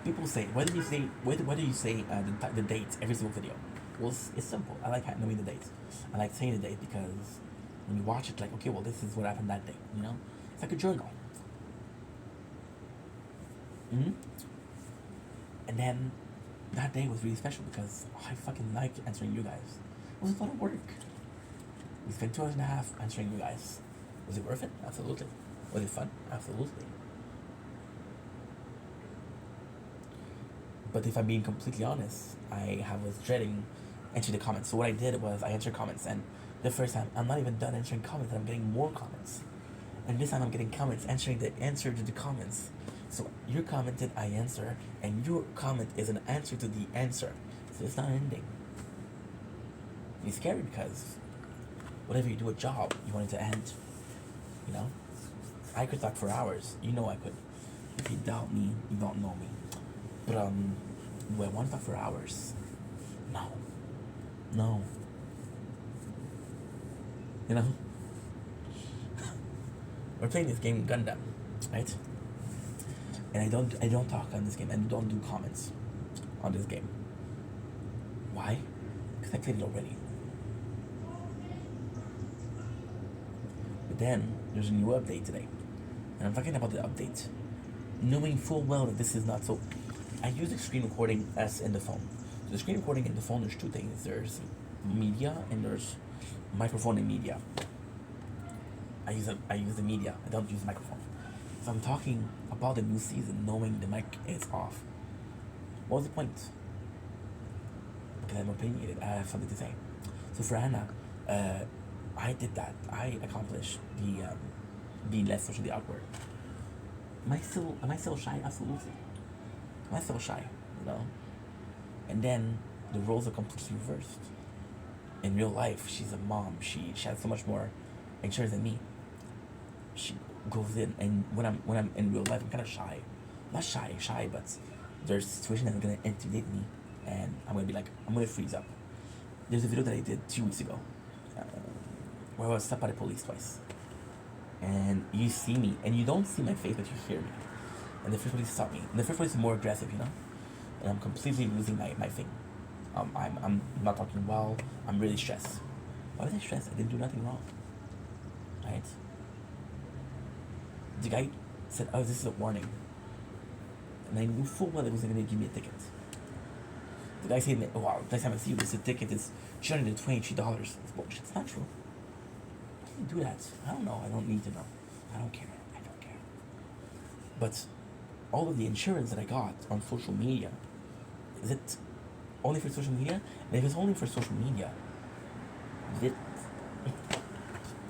People say, why do you say the dates every single video? Well, it's simple. I like knowing the dates. I like saying the date because when you watch it, like, okay, well, this is what happened that day. You know, it's like a journal. And then that day was really special because I fucking liked answering you guys. It was a lot of work. We spent 2 hours and a half answering you guys. Was it worth it? Absolutely. Was it fun? Absolutely. But if I'm being completely honest, I was dreading answering the comments. So what I did was I answered comments, and the first time I'm not even done answering comments, and I'm getting more comments. And this time I'm getting comments answering the answer to the comments. So you commented, I answer, and your comment is an answer to the answer. So it's not ending. It's scary because whenever you do a job, you want it to end. You know? I could talk for hours. You know I could. If you doubt me, you don't know me. But do I want to talk for hours? No. No. You know? We're playing this game Gundam, right? And I don't talk on this game and don't do comments on this game. Why? Because I played it already. But then there's a new update today. And I'm talking about the update. Knowing full well that this is not so. I use the screen recording as in the phone. So the screen recording in the phone, there's 2 things. There's media and there's microphone and media. I use the media. I don't use the microphone. So I'm talking about the new season knowing the mic is off. What was the point? Because I'm opinionated. I have something to say. So for Anna, I did that. I accomplished the being less socially awkward. Am I still shy? Absolutely. Am I still shy? You know? And then the roles are completely reversed. In real life, she's a mom. She has so much more insurance than me. She goes in, and when I'm in real life, I'm kind of shy. Not shy, but there's a situation that's gonna intimidate me, and I'm gonna freeze up. There's a video that I did 2 weeks ago, where I was stopped by the police twice, and you see me, and you don't see my face, but you hear me. And the first police stopped me. And the first police is more aggressive, you know, and I'm completely losing my thing. I'm not talking well. I'm really stressed. Why was I stressed? I didn't do nothing wrong. Right? The guy said, oh, this is a warning. And I knew full well it wasn't going to give me a ticket. The guy said, oh, wow, next time I see you, this ticket is $223. It's bullshit. It's not true. Why do you do that? I don't know. I don't need to know. I don't care. I don't care. But all of the insurance that I got on social media, is it only for social media? And if it's only for social media,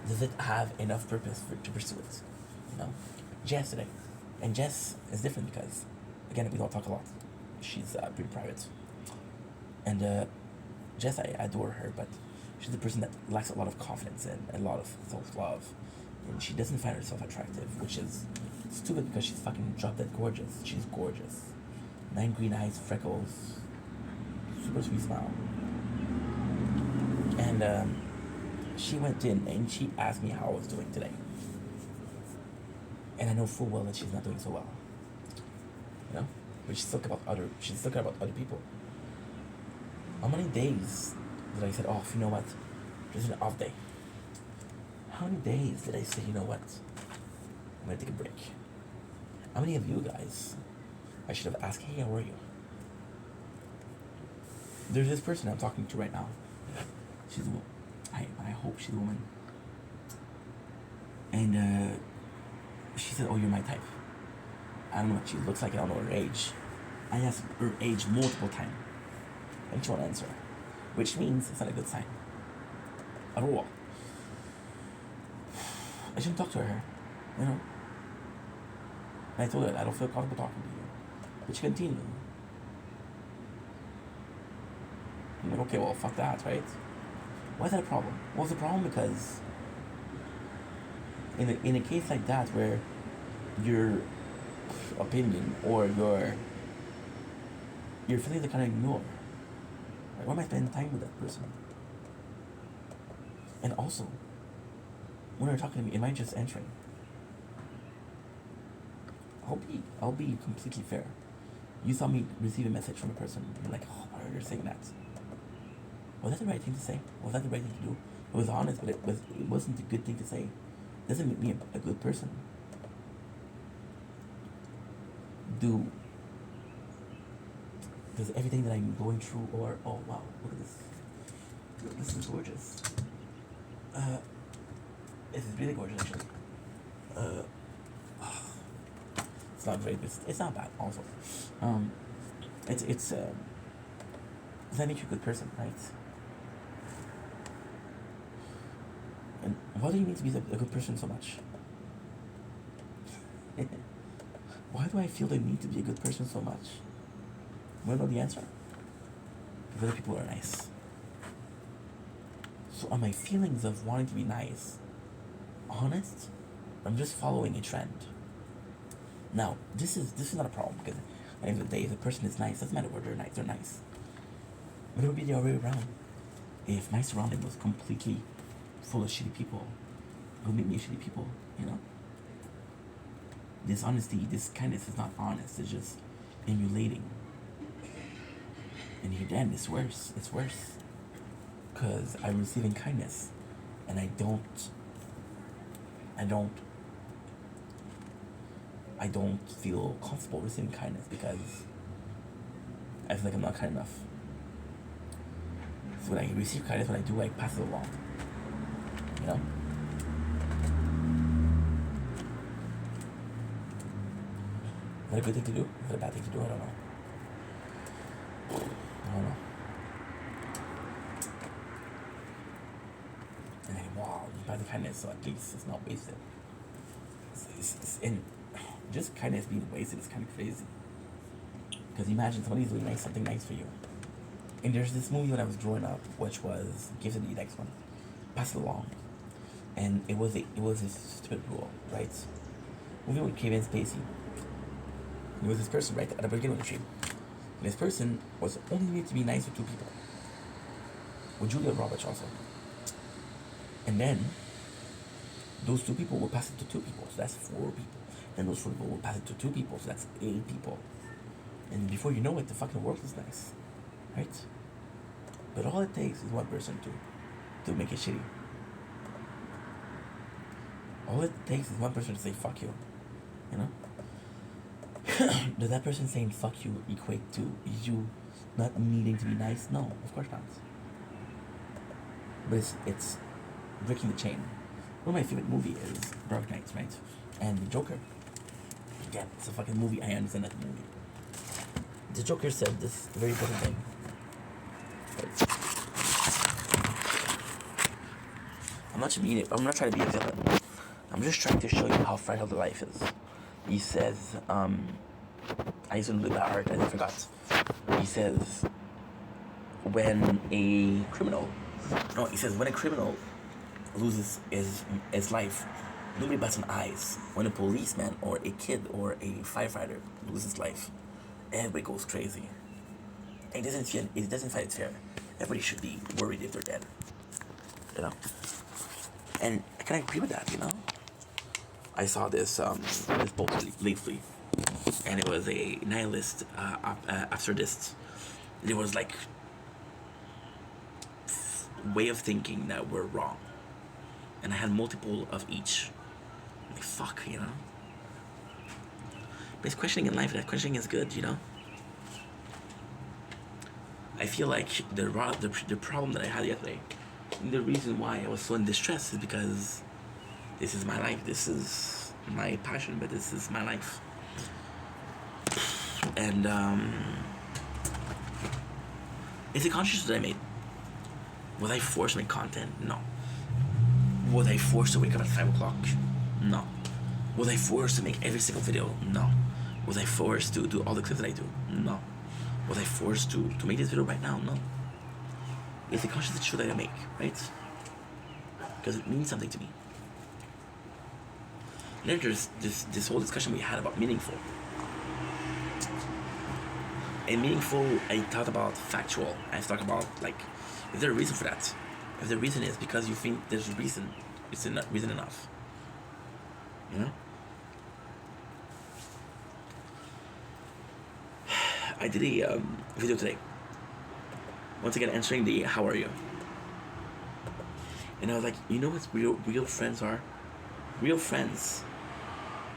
does it have enough purpose to pursue it? You know? Jess today. And Jess is different because, again, we don't talk a lot. She's pretty private. And Jess, I adore her, but she's a person that lacks a lot of confidence and a lot of self-love. And she doesn't find herself attractive, which is stupid because she's fucking drop dead gorgeous. She's gorgeous. 9 green eyes, freckles, super sweet smile. And she went in and she asked me how I was doing today. And I know full well that she's not doing so well. You know? But she's talking about other people. How many days did I say, oh, you know what? This is an off day. How many days did I say, you know what? I'm gonna take a break. How many of you guys I should have asked, hey, how are you? There's this person I'm talking to right now. She's a woman. I hope she's a woman. And she said, oh, you're my type. I don't know what she looks like. I don't know her age. I asked her age multiple times. And she won't answer. Which means it's not a good sign. At all. I shouldn't talk to her. You know? And I told her, I don't feel comfortable talking to you. But she continued. I'm like, okay, well, fuck that, right? Why is that a problem? Well, it's a problem because in a case like that where your opinion or your feelings are kind of ignored, right? Why am I spending time with that person? And also, when you're talking to me, am I just answering? I'll be completely fair. You saw me receive a message from a person. You're like, oh, why are you saying that? Was that the right thing to say? Was that the right thing to do? It was honest, but it wasn't a good thing to say. It doesn't make me a good person. Does everything that I'm going through, or oh wow, look at this. This is gorgeous. This is really gorgeous actually. It's not great, but it's not bad also. Does that make you a good person, right? And why do you need to be a good person so much? Why do I feel the need to be a good person so much? Want to know the answer? Because other people are nice. So are my feelings of wanting to be nice honest? I'm just following a trend. Now, this is not a problem because at the end of the day, if a person is nice, doesn't matter whether they're nice. But it would be the other way around. If my surrounding was completely full of shitty people, it would make me shitty people, you know? This honesty, this kindness is not honest, it's just emulating. And here then it's worse. It's worse. Because I'm receiving kindness and I don't feel comfortable receiving kindness because I feel like I'm not kind enough. So when I receive kindness, when I do, I pass it along. You know? Is that a good thing to do? Is that a bad thing to do? I don't know. And then, wow, you buy the kindness, so at least it's not wasted. And just kindness being wasted is kind of crazy. Because imagine somebody's doing something nice for you. And there's this movie when I was growing up, which was Give It the Next One. Pass it along. And it was a stupid rule, right? Movie with Kevin Spacey. There was this person right at the beginning of the trip. And this person was only need to be nice with 2 people. With Julia Roberts also. And then those 2 people will pass it to 2 people, so that's 4 people. Then those 4 people will pass it to 2 people, so that's 8 people. And before you know it, the fucking world is nice. Right? But all it takes is one person to to make it shitty. All it takes is one person to say fuck you. You know? Does that person saying fuck you equate to you not needing to be nice? No, of course not. But it's breaking the chain. One of my favorite movie is Dark Knight, right? And the Joker. Again, it's a fucking movie. I understand that movie. The Joker said this very important thing. I'm not trying to be a villain. I'm just trying to show you how fragile the life is. He says, I used to know by heart, I forgot. He says, when a criminal loses his life, nobody bats an eyes. When a policeman or a kid or a firefighter loses life, everybody goes crazy. It doesn't find it fair. Everybody should be worried if they're dead. You know? And I kind of agree with that, you know? I saw this post lately, and it was a nihilist, absurdist. There was like way of thinking that were wrong, and I had multiple of each. Like fuck, you know. But it's questioning in life. That questioning is good, you know. I feel like the problem that I had yesterday, the reason why I was so in distress is because this is my life. This is my passion, but this is my life. And it's a conscious that I made. Was I forced to make content? No. Was I forced to wake up at 5 o'clock? No. Was I forced to make every single video? No. Was I forced to do all the clips that I do? No. Was I forced to make this video right now? No. It's a conscious choice that I make, right? Because it means something to me. And then there's this whole discussion we had about meaningful. And meaningful, I thought about factual. I talked about, like, is there a reason for that? If the reason is because you think there's a reason, it's not reason enough. You know? I did a video today. Once again, answering the how are you? And I was like, you know what real friends are? Real friends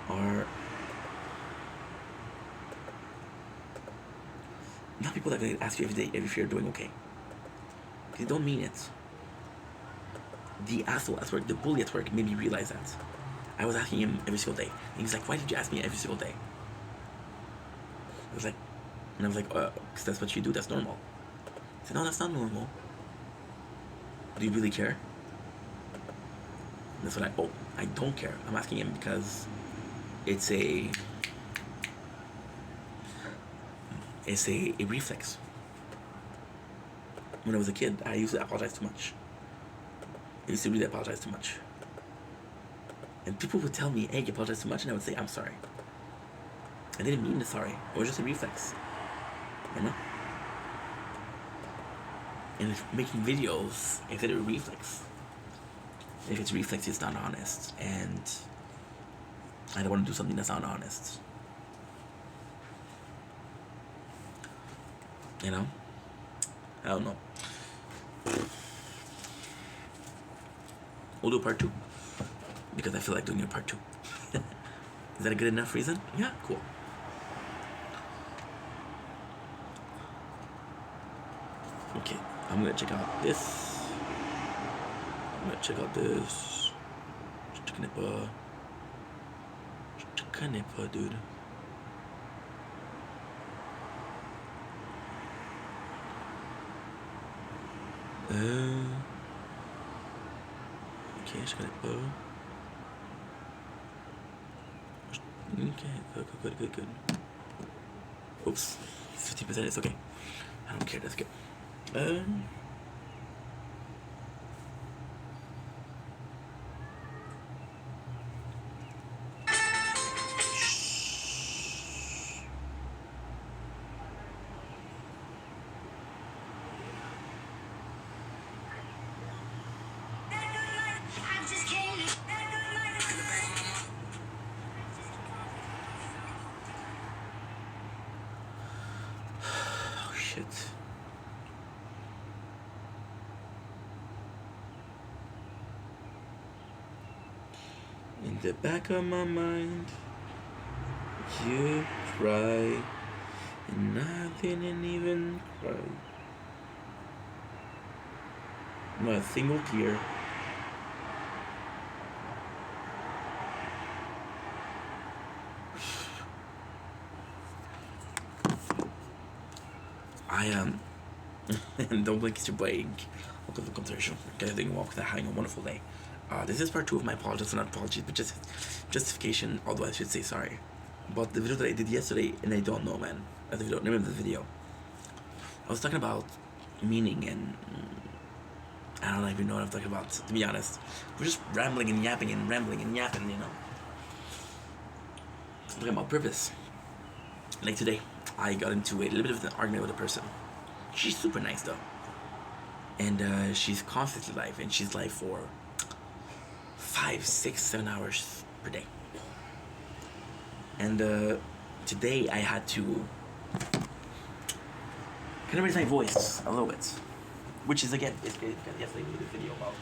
are not people that they ask you every day if you're doing okay. They don't mean it. The asshole at work, the bully at work made me realize that. I was asking him every single day. And he's like, why did you ask me every single day? I was like, because that's what you do, that's normal. I said, no, that's not normal. Do you really care? And that's when I don't care. I'm asking him because it's a reflex. When I was a kid, I used to apologize too much. I used to really apologize too much. And people would tell me, hey, you apologize too much, and I would say, I'm sorry. I didn't mean the sorry. It was just a reflex. You know? And if making videos, if it's a reflex, if it's reflex, it's not honest. And I don't want to do something that's not honest. You know? I don't know. We'll do part 2. Because I feel like doing a part 2. Is that a good enough reason? Yeah, cool. Okay, I'm gonna check out this. I'm gonna check out this. Chikanepa, dude. Okay, Chikanepa. Okay, good. Oops, 50%, it's okay. I don't care, that's good. Oh shit. the back of my mind, you cry, and I didn't even cry. Not a single tear. I am. Don't blink, it's your boy. Welcome to the conversation. Guys, doing walk, having a wonderful day. This is part 2 of my apologies, not apologies, but just justification, although I should say sorry. But the video that I did yesterday, and I don't know, man. The video, remember the video. I was talking about meaning, and I don't even know what I'm talking about, to be honest. We're just rambling and yapping and rambling and yapping, you know. Talking about purpose. Like today, I got into a little bit of an argument with a person. She's super nice though. And she's constantly live, and she's live for 5, 6, 7 hours per day. And today I had to kind of raise my voice a little bit. Which is again, it's yesterday we did a video about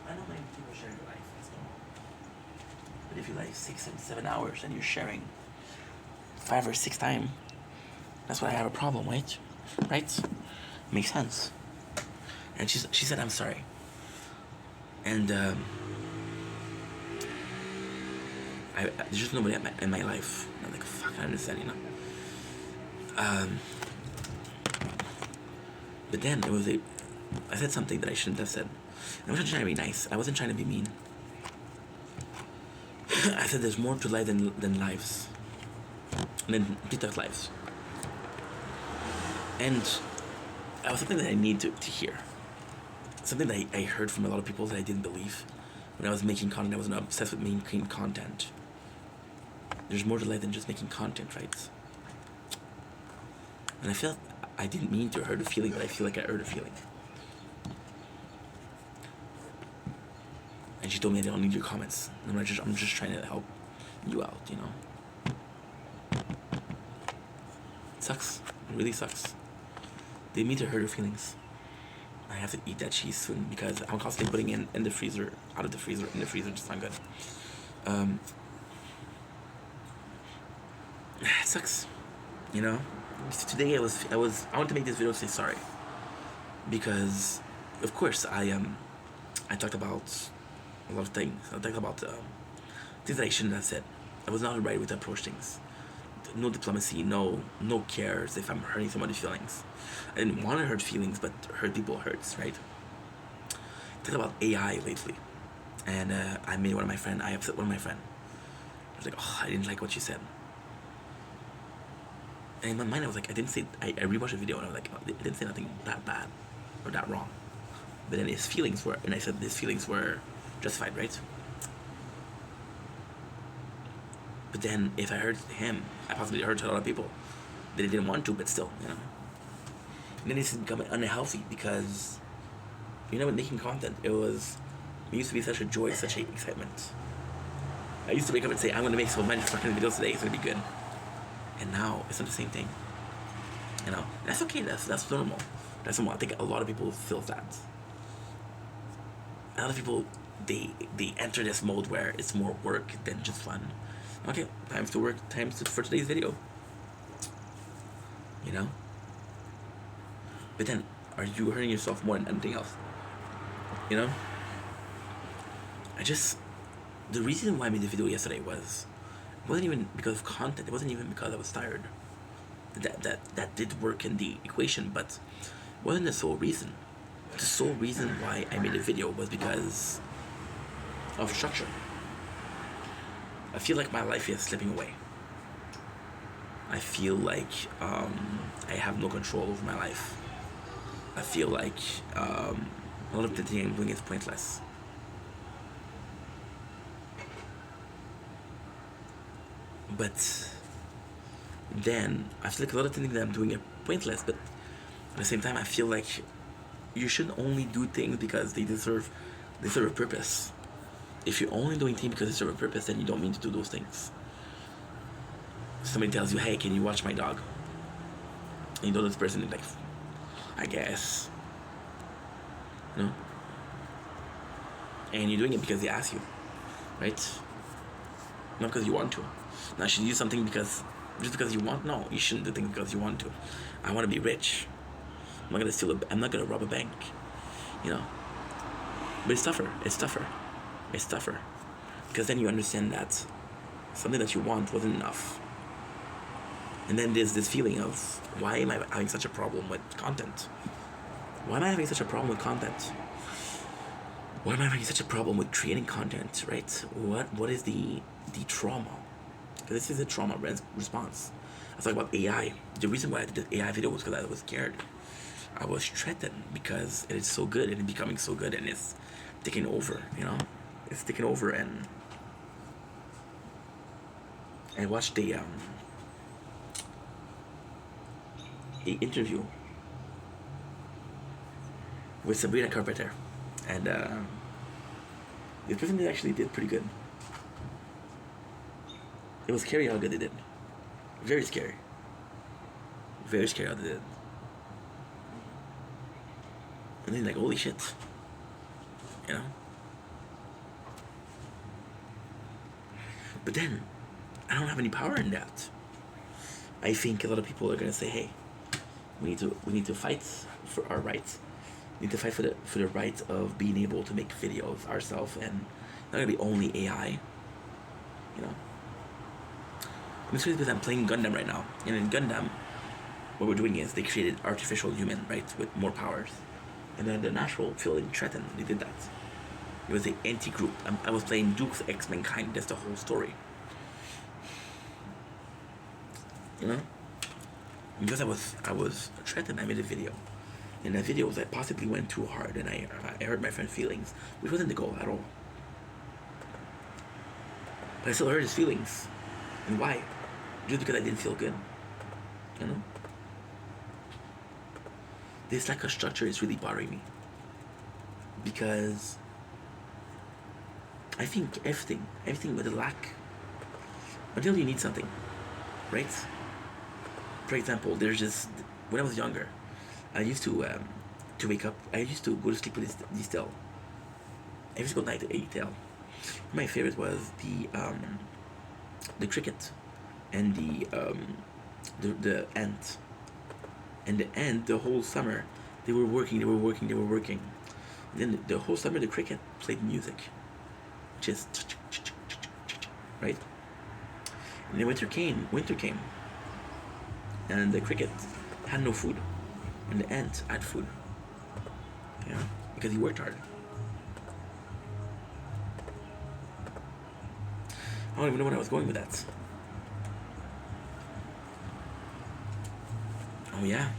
I don't mind people sharing your life, it's normal. But if you like 6 and 7 hours and you're sharing 5 or 6 times, that's why I have a problem, right? Right? Makes sense. And she said, I'm sorry. And there's just nobody in my life. I'm like, fuck, I understand, you know. But then I said something that I shouldn't have said. I wasn't trying to be nice. I wasn't trying to be mean. I said there's more to life than lives. Than TikTok lives. And it was something that I need to hear. Something that I heard from a lot of people that I didn't believe. When I was making content, I was obsessed with making content. There's more to life than just making content, right? And I felt I didn't mean to hurt a feeling, but I feel like I hurt a feeling. And she told me I don't need your comments. And I'm just trying to help you out, you know. It sucks. It really sucks. Didn't mean to hurt her feelings. I have to eat that cheese soon because I'm constantly putting it in the freezer, out of the freezer, in the freezer, just not good. It sucks, you know. Today I wanted to make this video to say sorry because, of course, I talked about a lot of things. I talked about things that I shouldn't have said. I was not right with to approach things. No diplomacy, no cares if I'm hurting somebody's feelings. I didn't want to hurt feelings, but hurt people hurts, right? I talked about AI lately, and I upset one of my friend. I was like, oh, I didn't like what you said. And in my mind, I was like, I rewatched the video, and I was like, oh, I didn't say nothing that bad or that wrong. But then his feelings were, and I said his feelings were justified, right? But then if I hurt him, I possibly hurt a lot of people that I didn't want to, but still, you know. And then it's becoming unhealthy because, you know, with making content, it used to be such a joy, such an excitement. I used to wake up and say, I'm going to make so many fucking videos today, it's going to be good. And now, it's not the same thing. You know, and that's okay, that's normal. That's normal. I think a lot of people feel that. A lot of people, they enter this mode where it's more work than just fun. Okay, for today's video. You know? But then, are you hurting yourself more than anything else? You know? The reason why I made the video yesterday wasn't even because of content. It wasn't even because I was tired. That did work in the equation, but it wasn't the sole reason. The sole reason why I made a video was because of structure. I feel like my life is slipping away. I feel like I have no control over my life. I feel like a lot of the things I'm doing is pointless. But then I feel like a lot of things that I'm doing are pointless, but at the same time I feel like you shouldn't only do things because they serve a purpose. If you're only doing things because they serve a purpose, then you don't mean to do those things. somebody tells you, hey, can you watch my dog? And you know this person is like, I guess. You know? And you're doing it because they ask you, right? Not because you want to. Now, should you do something because just because you want? No, you shouldn't do things because you want to. I want to be rich. I'm not gonna steal. I'm not gonna rob a bank. You know. But it's tougher. It's tougher. It's tougher. Because then you understand that something that you want wasn't enough. And then there's this feeling of, why am I having such a problem with content? Why am I having such a problem with content? Why am I having such a problem with creating content, right? What is the trauma? Because this is a trauma response. I talk about AI. The reason why I did the AI video was because I was scared. I was threatened because it is so good and it's becoming so good and it's taking over, you know? It's taking over. And I watched the interview with Sabrina Carpenter, and the person actually did pretty good. It was scary how good they did. Very scary. Very scary how they did. And then like, holy shit. You know? But then, I don't have any power in that. I think a lot of people are gonna say, hey, we need to fight for our rights. We need to fight for the right of being able to make videos ourselves, and not gonna be only AI. You know? I'm just because I'm playing Gundam right now. And in Gundam, what we're doing is they created artificial human, right, with more powers. And then the natural feeling threatened. They did that. It was the anti-group. I was playing Duke's X Mankind. That's the whole story. You know? Because I was threatened, I made a video. And that video was, I possibly went too hard, and I hurt my friend's feelings, which wasn't the goal at all. But I still hurt his feelings. And why? Just because I didn't feel good. You know? This lack of structure is really bothering me. Because I think everything with a lack, until you need something, right? For example, there's just, when I was younger, I used to wake up, I used to go to sleep with this tail. Every single night, a tail. My favorite was the cricket and the ant. And the ant, the whole summer, they were working. And then the whole summer, the cricket played music, just right. And then winter came, and the cricket had no food, and the ant had food. You know, because he worked hard. I don't even know where I was going with that. Oh yeah,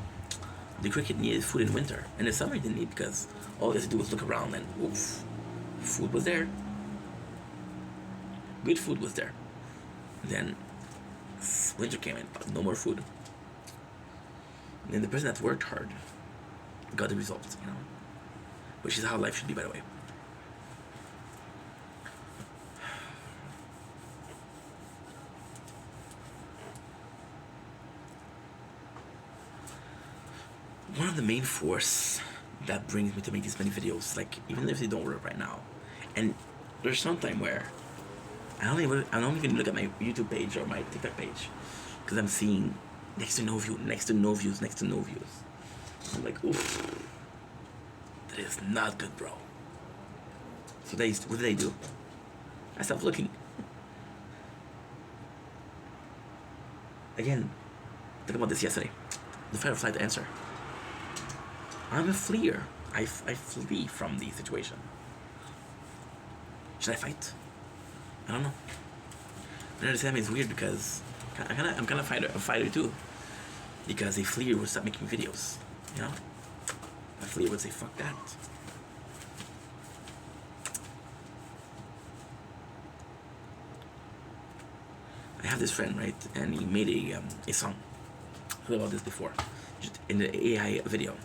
the cricket needed food in winter, and in summer it didn't need, because all it had to do was look around and oof, food was there. Good food was there. Then winter came in, no more food. And then the person that worked hard got the results, you know, which is how life should be, by the way. One of the main force that brings me to make these many videos, like even if they don't work right now, and there's some time where I don't even look at my YouTube page or my TikTok page, because I'm seeing next to no views. I'm like, oof, that is not good, bro. So what did I do? I stopped looking. Again, talking about this yesterday, the fight or flight answer. I'm a fleer. I flee from the situation. Should I fight? I don't know. I understand it's weird because I'm kind of a fighter too. Because a fleer would stop making videos, you know? A fleer would say, fuck that. I have this friend, right? And he made a song. I heard about this before. Just in the AI video.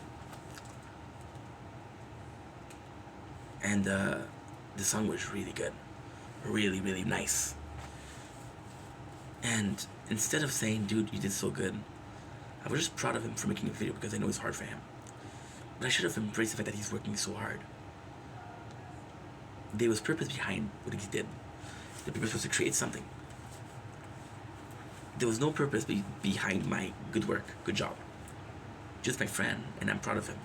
And the song was really good. Really, really nice. And instead of saying, dude, you did so good, I was just proud of him for making a video because I know it's hard for him. But I should have embraced the fact that he's working so hard. There was purpose behind what he did. The purpose was to create something. There was no purpose behind my good work, good job. Just my friend, and I'm proud of him.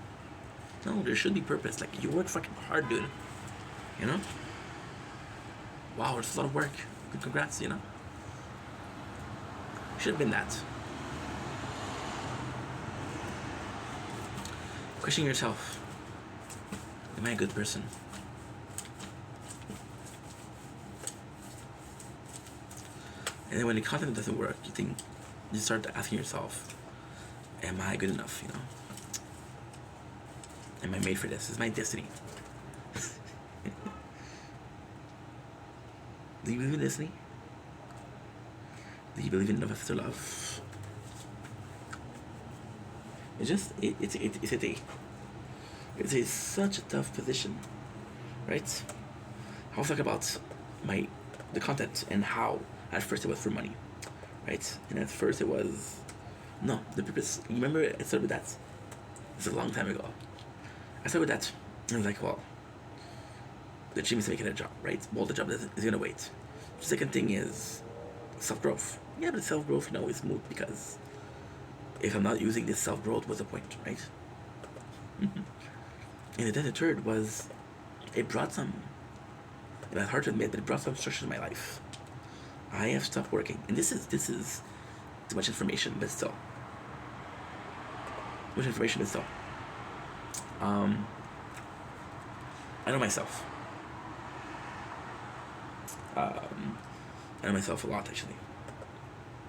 No, there should be purpose. Like, you work fucking hard, dude. You know? Wow, it's a lot of work. Good congrats, you know? Should have been that. Question yourself. Am I a good person? And then when the content doesn't work, you start asking yourself, am I good enough, you know? Am I made for this? Is my destiny? Do you believe in destiny? Do you believe in love after love? It's such a tough position, right? I'll talk about the content and how at first it was for money, right? And at first it was the purpose. You remember I started with that. It's a long time ago. I started with that. And I was like, well, the gym is making a job, right? Well, the job is gonna wait. The second thing is self-growth. Yeah, but self-growth, is moot because if I'm not using this self-growth, what's the point, right? And then the third was, it brought some, and it's hard to admit, but it brought some structure to my life. I have stopped working, and this is too much information, but still. Too much information, but still. I know myself. I know myself a lot, actually.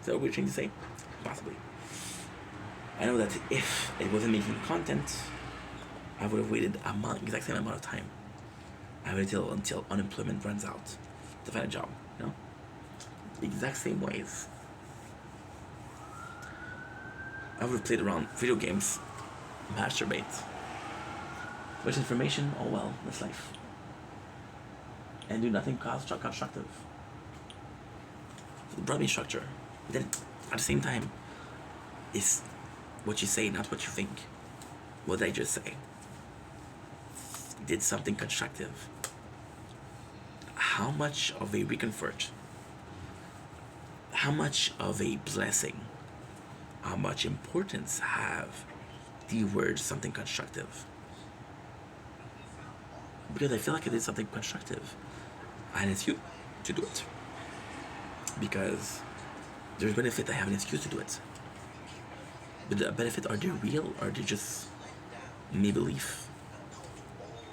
Is that a weird thing to say? Possibly. I know that if it wasn't making content, I would have waited exact same amount of time. I waited until unemployment runs out to find a job, The exact same ways. I would have played around video games, masturbate. Much information, oh well, that's life. And do nothing constructive. It brought me structure. But then, at the same time, it's what you say, not what you think. What did I just say? Did something constructive. How much of a recomfort? How much of a blessing? How much importance have the words something constructive? Because I feel like I did something constructive. I had an excuse to do it. Because there's benefit, I have an excuse to do it. But the benefit, are they real or are they just me belief?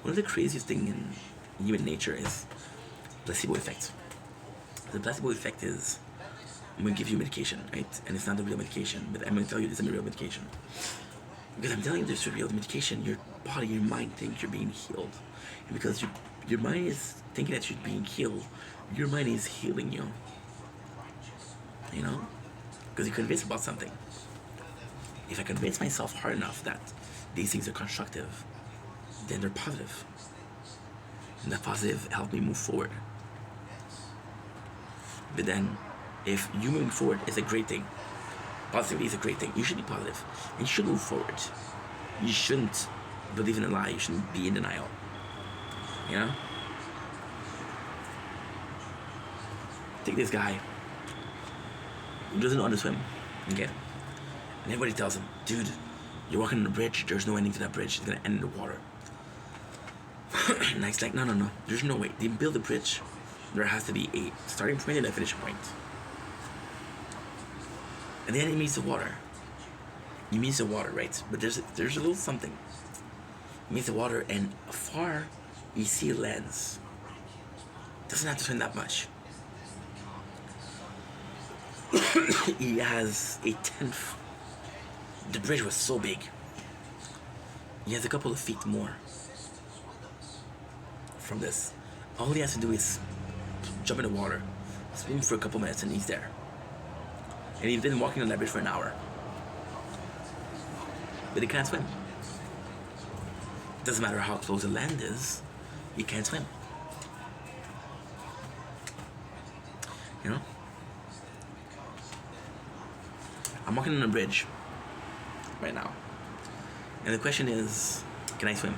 One of the craziest things in human nature is placebo effect. The placebo effect is, I'm going to give you medication, right? And it's not the real medication, but I'm going to tell you this is a real medication. Because I'm telling you this is a real medication, your body, your mind thinks you're being healed. And because your mind is thinking that you're being healed, your mind is healing you. Because you're convinced about something. If I convince myself hard enough that these things are constructive, then they're positive. And that positive helped me move forward. But then, if you moving forward is a great thing, positivity is a great thing, you should be positive, and you should move forward. You shouldn't believe in a lie, you shouldn't be in denial. Take this guy who doesn't know how to swim, okay? And everybody tells him, dude, you're walking on a bridge, there's no ending to that bridge, it's gonna end in the water. And he's like, no, there's no way. They build a bridge, there has to be a starting point and a finishing point. And then it meets the water. It meets the water, right? But there's a little something. It meets the water, and afar, you see lands. Doesn't have to swim that much. He has a 10th. The bridge was so big. He has a couple of feet more from this. All he has to do is jump in the water, swim for a couple minutes, and he's there. And he's been walking on that bridge for an hour. But he can't swim. Doesn't matter how close the land is, he can't swim. I'm walking on a bridge right now. And the question is, can I swim?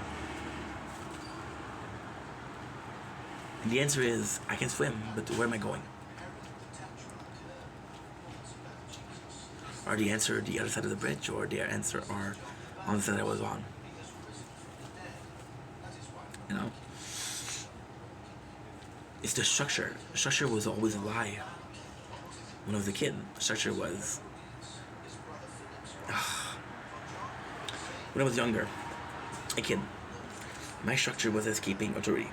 And the answer is, I can swim, but where am I going? Are the answer the other side of the bridge, or the answer are on the side I was on? You know? It's the structure. The structure was always a lie. When I was a kid, the structure was... When I was younger, a kid, my structure was escaping authority.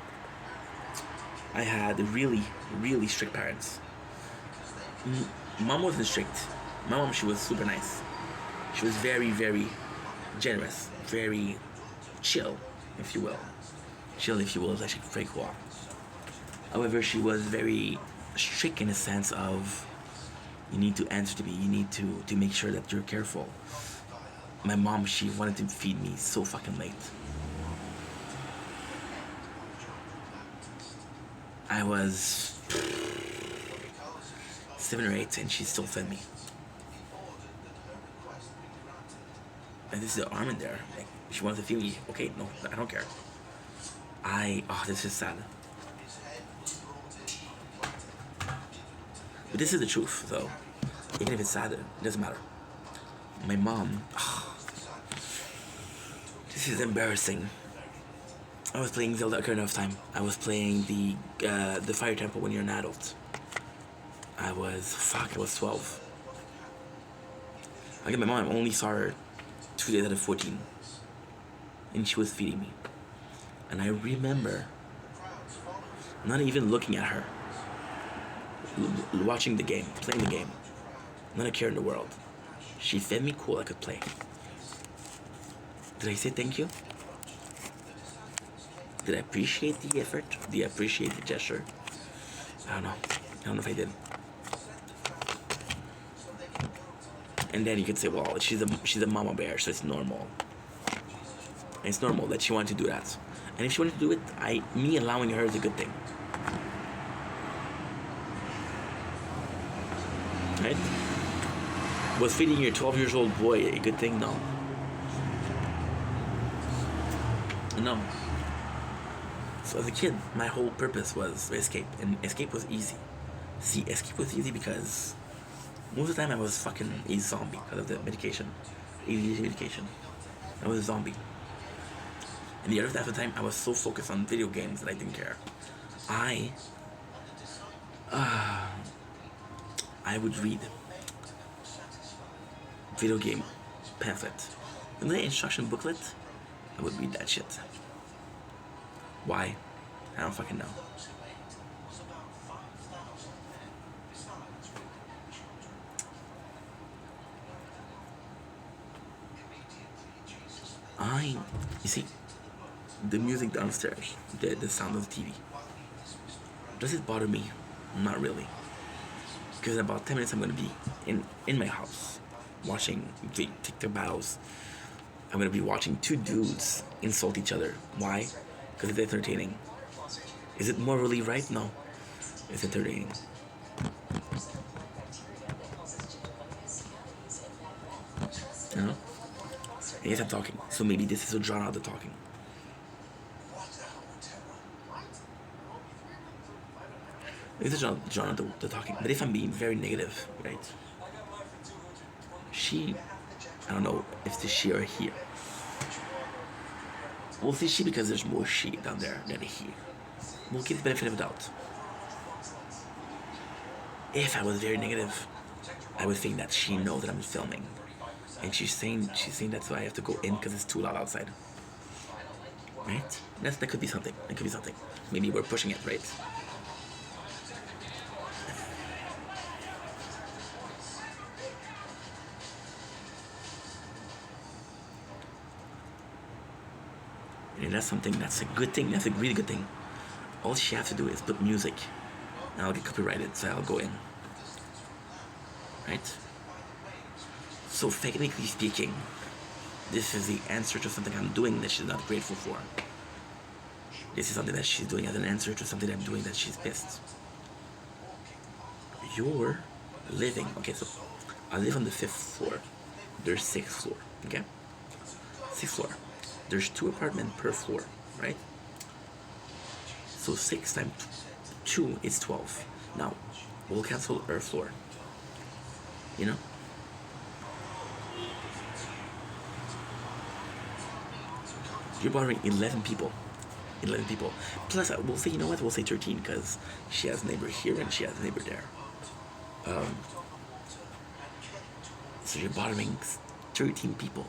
I had really, really strict parents. Mom wasn't strict. My mom, she was super nice. She was very, very generous, very chill, if you will. Chill, if you will, is actually very cool. However, she was very strict in the sense of you need to answer to me, you need to make sure that you're careful. My mom, she wanted to feed me so fucking late. I was 7 or 8 and she still fed me. And this is the arm in there. Like, she wanted to feed me. Okay, no, I don't care. This is sad. But this is the truth, so even if it's sad, it doesn't matter. My mom, this is embarrassing. I was playing Zelda Ocarina of Time. I was playing the Fire Temple when you're an adult. I was 12. I get my mom, I only saw her 2 days out of 14. And she was feeding me. And I remember not even looking at her. Watching the game, playing the game. Not a care in the world. She fed me, cool, I could play. Did I say thank you? Did I appreciate the effort? Did I appreciate the gesture? I don't know. I don't know if I did. And then you could say, well, she's a mama bear, so it's normal. And it's normal that she wanted to do that. And if she wanted to do it, me allowing her is a good thing. Right? Was feeding your 12-year-old boy a good thing? No. No. So as a kid, my whole purpose was escape, and escape was easy. See, escape was easy because most of the time I was fucking a zombie because of the medication, ADHD medication. I was a zombie. And the other half of the time, I was so focused on video games that I didn't care. I would read video game pamphlet. And the instruction booklet, I would read that shit. Why? I don't fucking know. You see, the music downstairs, the sound of the TV, does it bother me? Not really. Because in about 10 minutes I'm going to be in my house watching TikTok battles. I'm going to be watching 2 dudes insult each other. Why? Because it's entertaining. Is it morally right? No. It's entertaining. You know? Yes, I'm talking. So maybe this is a drawn out the talking. This is drawn out the talking. But if I'm being very negative, right? I don't know if it's she or he. We'll say she because there's more she down there than he. We'll give the benefit of the doubt. If I was very negative, I would think that she knows that I'm filming. And she's saying that's why I have to go in because it's too loud outside. Right? That could be something. That could be something. Maybe we're pushing it, right? And that's something, that's a good thing. That's a really good thing. All she has to do is put music. And I'll get copyrighted, so I'll go in. Right? So technically speaking, this is the answer to something I'm doing that she's not grateful for. This is something that she's doing as an answer to something I'm doing that she's pissed. You're living. Okay, so I live on the 5th floor. There's 6th floor, okay? 6th floor. There's 2 apartments per floor, right? So 6 times 2 is 12. Now, we'll cancel our floor. You know? You're bothering 11 people. 11 people. Plus, we'll say, you know what? We'll say 13 because she has a neighbor here and she has a neighbor there. So you're bothering 13 people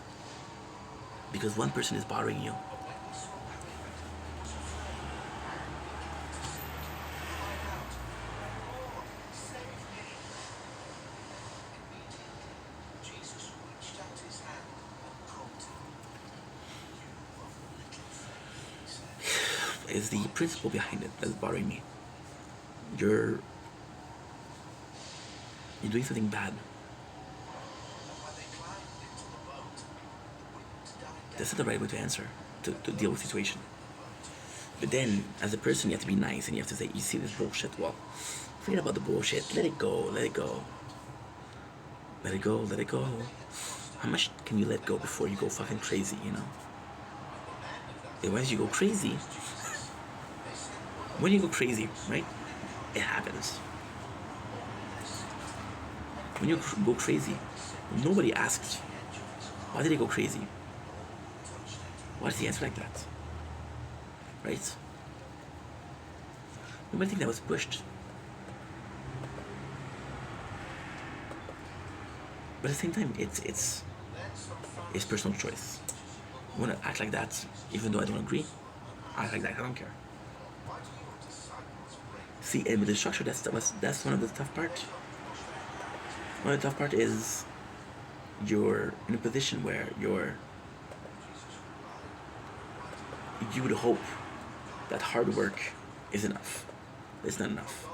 because one person is bothering you. Is the principle behind it that's bothering me. You're doing something bad. That's not the right way to answer, to deal with the situation. But then, as a person, you have to be nice and you have to say, you see this bullshit, well, forget about the bullshit, let it go, let it go. Let it go, let it go. How much can you let go before you go fucking crazy, you know? And once you go crazy, when you go crazy, right, it happens. When you go crazy, nobody asks, why did he go crazy? Why does he answer like that? Right? You might think that was pushed. But at the same time, it's personal choice. You want to act like that, even though I don't agree, act like that, I don't care. See, and with the structure, that's one of the tough parts. One of the tough part is you're in a position where you would hope that hard work is enough. It's not enough.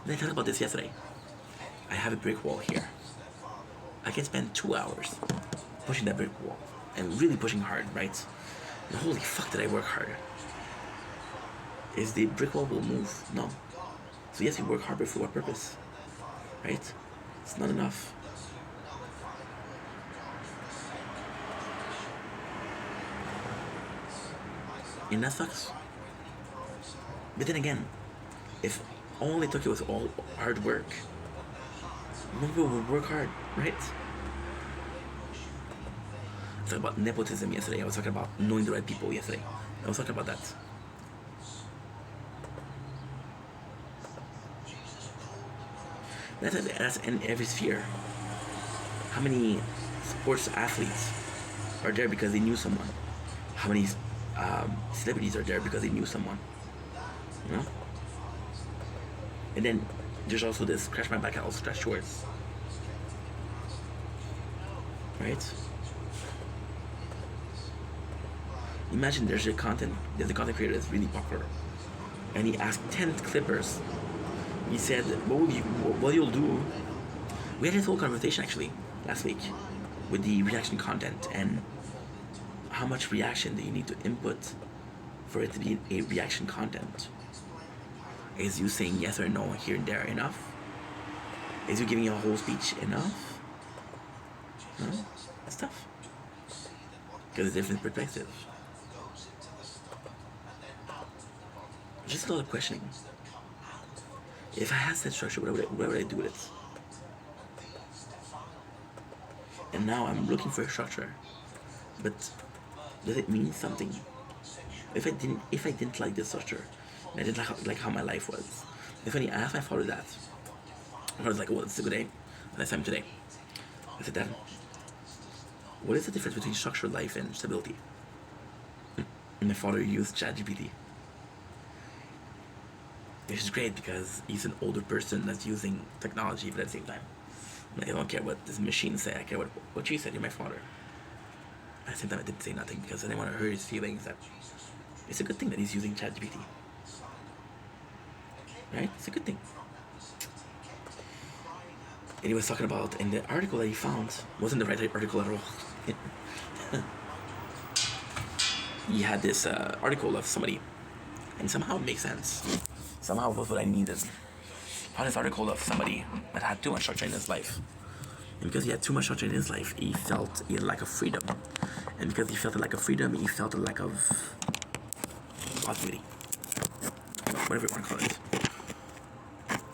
And I talked about this yesterday. I have a brick wall here. I can spend 2 hours pushing that brick wall and really pushing hard, right? And holy fuck, did I work hard? Is the brick wall will move? No. So yes, you work hard, but for what purpose? Right? It's not enough. And that sucks. But then again, if all it took was all hard work, more people would work hard, right? I was talking about nepotism yesterday. I was talking about knowing the right people yesterday. I was talking about that. That's in every sphere. How many sports athletes are there because they knew someone? How many celebrities are there because they knew someone? You know? And then there's also this scratch my back and I'll scratch yours. Right? Imagine there's a content creator that's really popular, and he asked 10 clippers. He said, what you'll do? We had this whole conversation actually last week with the reaction content and how much reaction do you need to input for it to be a reaction content. Is you saying yes or no here and there enough? Is you giving a whole speech enough? No? That's tough. Because it's different perspectives. Just a lot of questioning. If I had that structure, what would I do with it? And now I'm looking for a structure. But does it mean something? If I didn't like this structure, and I didn't like how my life was. It's funny, I asked my father that. I was like, oh, it's a good day. And I said him today. I said, Dad, what is the difference between structured life and stability? And my father used ChatGPT. Which is great because he's an older person that's using technology, but at the same time, I don't care what this machine say. I care what you said. You're my father. At the same time, I didn't say nothing because I didn't want to hurt his feelings. That it's a good thing that he's using ChatGPT. Right? It's a good thing. And he was talking about, and the article that he found wasn't the right article at all. He had this article of somebody, and somehow it makes sense. Somehow it was what I needed. found this article of somebody that had too much structure in his life. And because he had too much structure in his life, he felt a lack of freedom. And because he felt a lack of freedom, he felt a lack of positivity. Whatever you want to call it.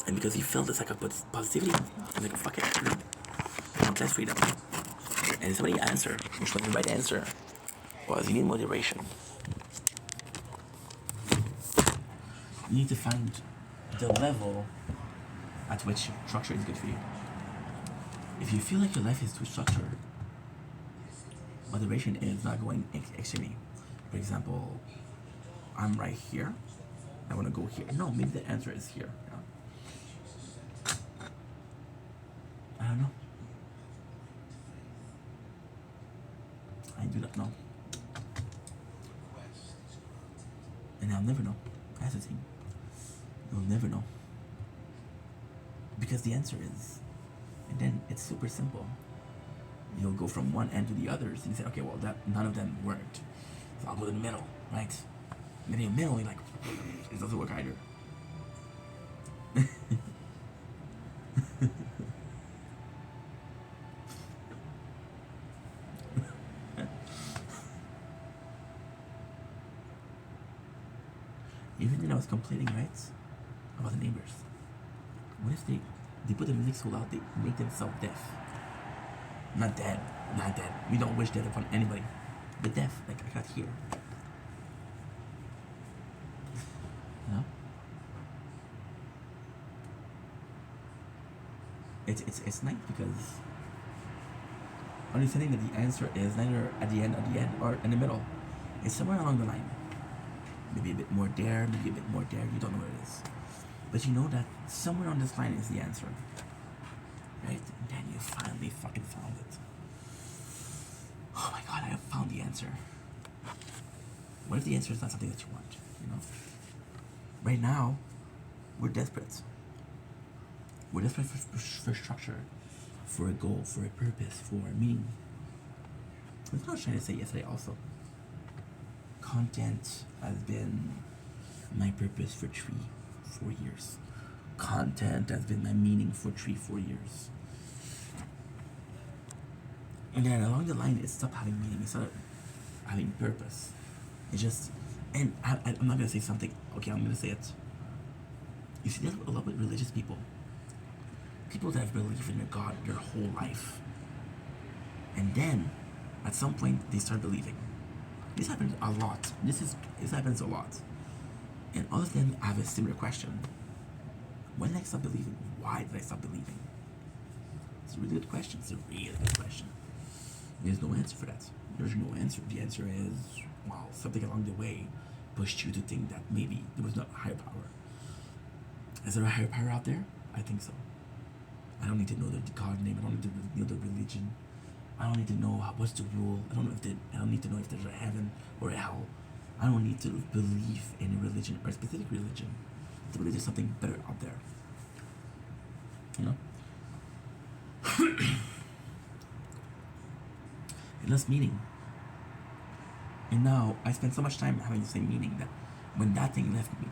And because he felt this lack of positivity, he's like, fuck it, you know? I want less freedom. And somebody answered, which was the right answer, was you need moderation. You need to find the level at which structure is good for you. If you feel like your life is too structured, moderation is not going extremely. For example, I'm right here. I want to go here. No, maybe the answer is here. You know? I don't know. I do not know. And I'll never know. That's the thing. You'll never know. Because the answer is, and then it's super simple. You'll go from one end to the others, and you say, okay, well, that none of them worked, so I'll go to the middle, right? Maybe in the middle, you're like, it doesn't work either. Even then I was complaining, right, about the neighbors. What if they put the music so loud they make themselves deaf? Not dead. We don't wish death upon anybody. But deaf, like I got here. You know? It's nice because understanding that the answer is neither at the end or in the middle. It's somewhere along the line. Maybe a bit more there, maybe a bit more there, you don't know what it is. But you know that somewhere on this line is the answer. Right? And then you finally fucking found it. Oh my god, I have found the answer. What if the answer is not something that you want? You know? Right now, we're desperate. We're desperate for structure, for a goal, for a purpose, for a meaning. That's what I was trying to say yesterday also. Content has been my purpose for 3-4 years. Content has been my meaning for 3-4 years. And then along the line, it stopped having meaning. It started having purpose. It just, and I'm not gonna say something. Okay, I'm gonna say it. You see, there's a lot of religious people that have believed in their God their whole life, and then at some point they start believing. This happens a lot. This happens a lot, and all of them have a similar question: when did I stop believing? Why did I stop believing? It's a really good question. It's a really good question. There's no answer for that. There's no answer. The answer is, well, something along the way pushed you to think that maybe there was not a higher power. Is there a higher power out there? I think so. I don't need to know the God name. I don't need to know the religion. I don't need to know what's the rule. I don't need to know if there's a heaven or a hell. I don't need to believe in a religion or a specific religion to believe there's something better out there. You know? It lost meaning. And now I spend so much time having the same meaning that when that thing left me,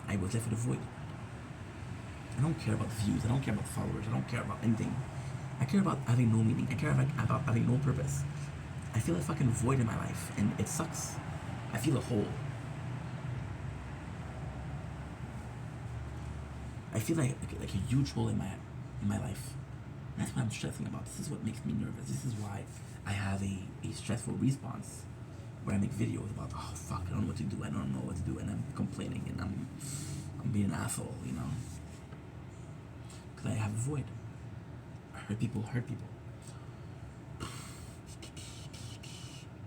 I was left with a void. I don't care about views. I don't care about followers. I don't care about anything. I care about having no meaning. I care about having no purpose. I feel a fucking void in my life, and it sucks. I feel a hole. I feel like a huge hole in my life. That's what I'm stressing about. This is what makes me nervous. This is why I have a stressful response where I make videos about, oh fuck, I don't know what to do. I don't know what to do, and I'm complaining, and I'm being an asshole, you know. Because I have a void. Hurt people.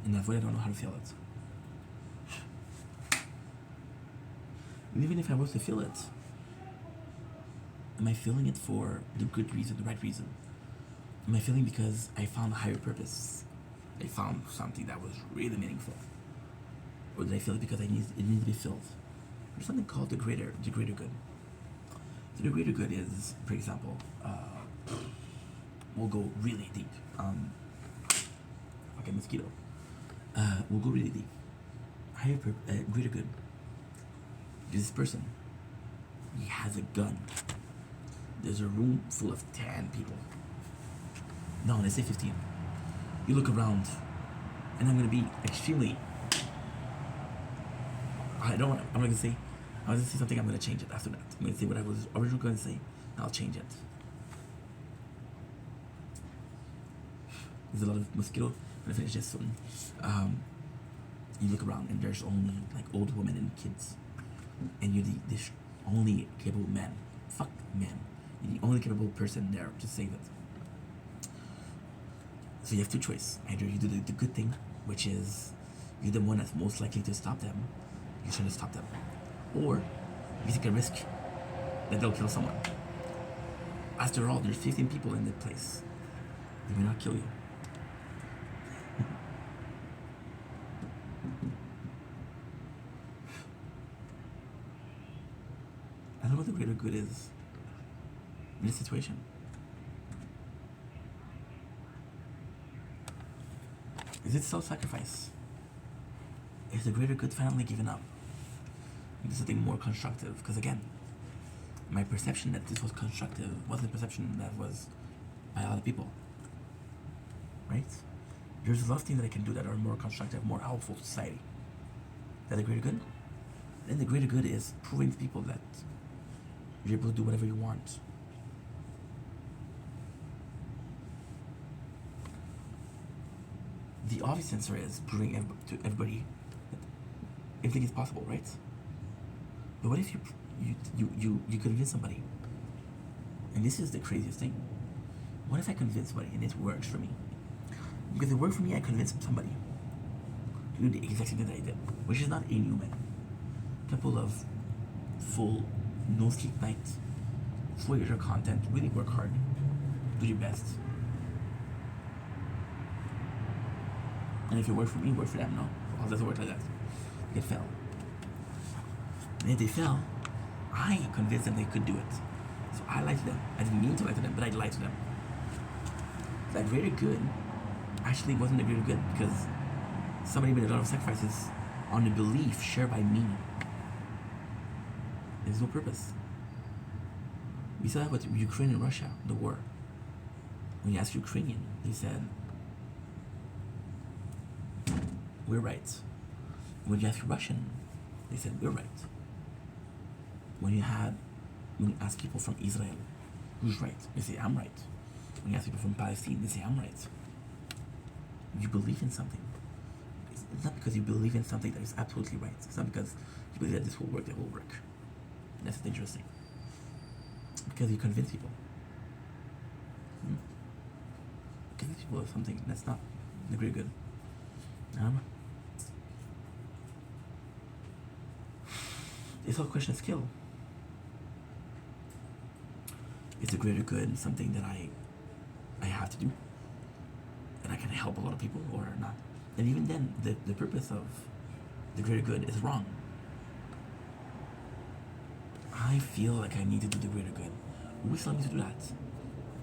And that void, I don't know how to feel it. And even if I was to feel it, am I feeling it for the good reason, the right reason? Am I feeling because I found a higher purpose? I found something that was really meaningful? Or did I feel it because it needs to be filled? There's something called the greater good. So the greater good is, for example, we'll go really deep. Okay, mosquito. We'll go really deep. Greater good. This person, he has a gun. there's a room full of 10 people. No, let's say 15. You look around, and I'm gonna be extremely. I'm gonna say something. I'm gonna change it after that. I'm gonna say what I was originally gonna say. I'll change it. There's a lot of mosquito. I'm gonna finish this soon. You look around and there's only like old women and kids, and you're the only capable man. Fuck man. You're the only capable person there to save it. So you have two choices. Either you do the good thing, which is you're the one that's most likely to stop them. You try to stop them, or you take a risk that they'll kill someone. After all, there's 15 people in the place. They may not kill you. I don't know what the greater good is in this situation. Is it self-sacrifice? Is the greater good finally given up? Into something more constructive? Because again, my perception that this was constructive wasn't the perception that was by other people. Right? There's a lot of things that I can do that are more constructive, more helpful to society. Is that the greater good? Then the greater good is proving to people that you're able to do whatever you want. The obvious answer is proving to everybody that everything is possible, right? But what if you convince somebody? And this is the craziest thing. What if I convince somebody and it works for me? Because it worked for me, I convinced somebody to do the exact same thing that I did, which is not inhuman. Couple of full, no sleep nights, 4 years of content, really work hard, do your best. And if it worked for me, it worked for them, no? How does it work like that? It fell. And if they fell, I convinced them they could do it. So I lied to them. I didn't mean to lie to them, but I lied to them. That greater good actually wasn't a greater good because somebody made a lot of sacrifices on the belief shared by me. There's no purpose. We saw that with Ukraine and Russia, the war. When you asked Ukrainian, they said, we're right. When you asked Russian, they said, we're right. When you ask people from Israel, who's right? They say, I'm right. When you ask people from Palestine, they say, I'm right. You believe in something. It's not because you believe in something that is absolutely right. It's not because you believe that this will work, that will work. That's the dangerous thing. Because you convince people. Convince people of something that's not the great good. It's all a question of skill. Is the greater good something that I have to do? And I can help a lot of people or not? And even then, the purpose of the greater good is wrong. I feel like I need to do the greater good. Who's telling me to do that?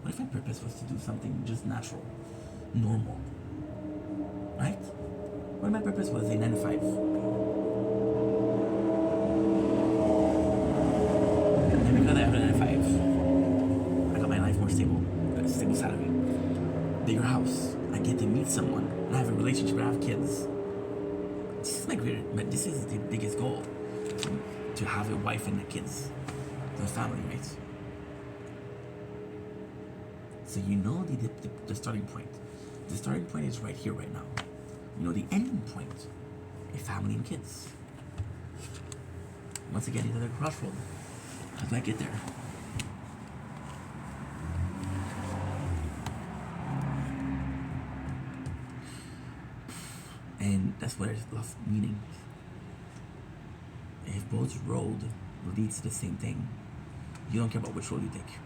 What if my purpose was to do something just natural, normal? Right? What if my purpose was a 9 to 5? And because I have a 9 to 5, I got my life more stable. Got a stable salary, bigger house. I get to meet someone. I have a relationship. I have kids. This is my greater. This is the biggest goal. To have a wife and the kids, the family, right? So you know the starting point. The starting point is right here, right now. You know the ending point, a family and kids. Once again, it's another crossroad. How do I get there? And that's where it's lost meaning. If both road leads to the same thing, you don't care about which road you take.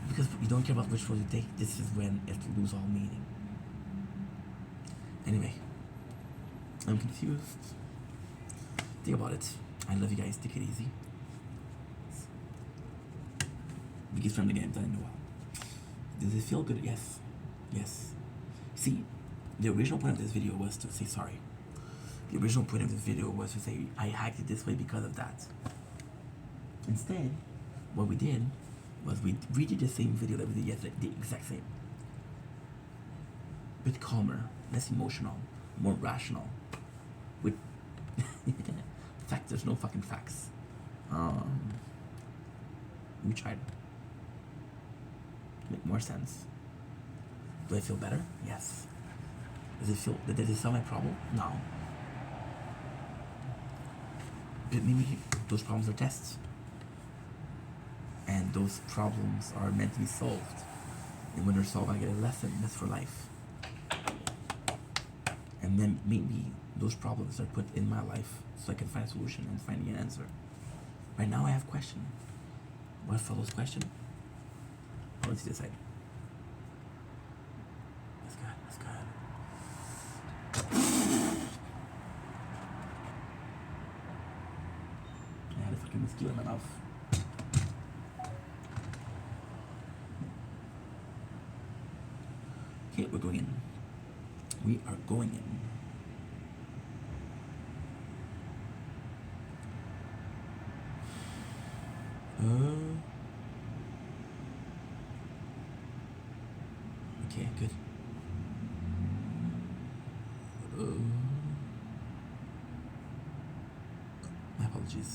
Because you don't care about which road you take, this is when it loses all meaning. Anyway, I'm confused. Think about it. I love you guys. Take it easy. Biggest friend again, done in a while. Does it feel good? Yes. Yes. See, the original point of this video was to say sorry. The original point of this video was to say I hacked it this way because of that. Instead, what we did was we redid the same video that we did yesterday, the exact same. Bit calmer, less emotional, more rational. With facts, there's no fucking facts. We tried. Make more sense. Do I feel better? Yes. Does it solve my problem? No. But maybe those problems are tests. And those problems are meant to be solved. And when they're solved, I get a lesson. That's for life. And then maybe those problems are put in my life so I can find a solution and find an answer. Right now I have a question. What follows question? Oh, let's decide. That's good, that's good. I had a fucking mosquito in my mouth. Okay, we're going in. We are going in. Okay, good. My apologies.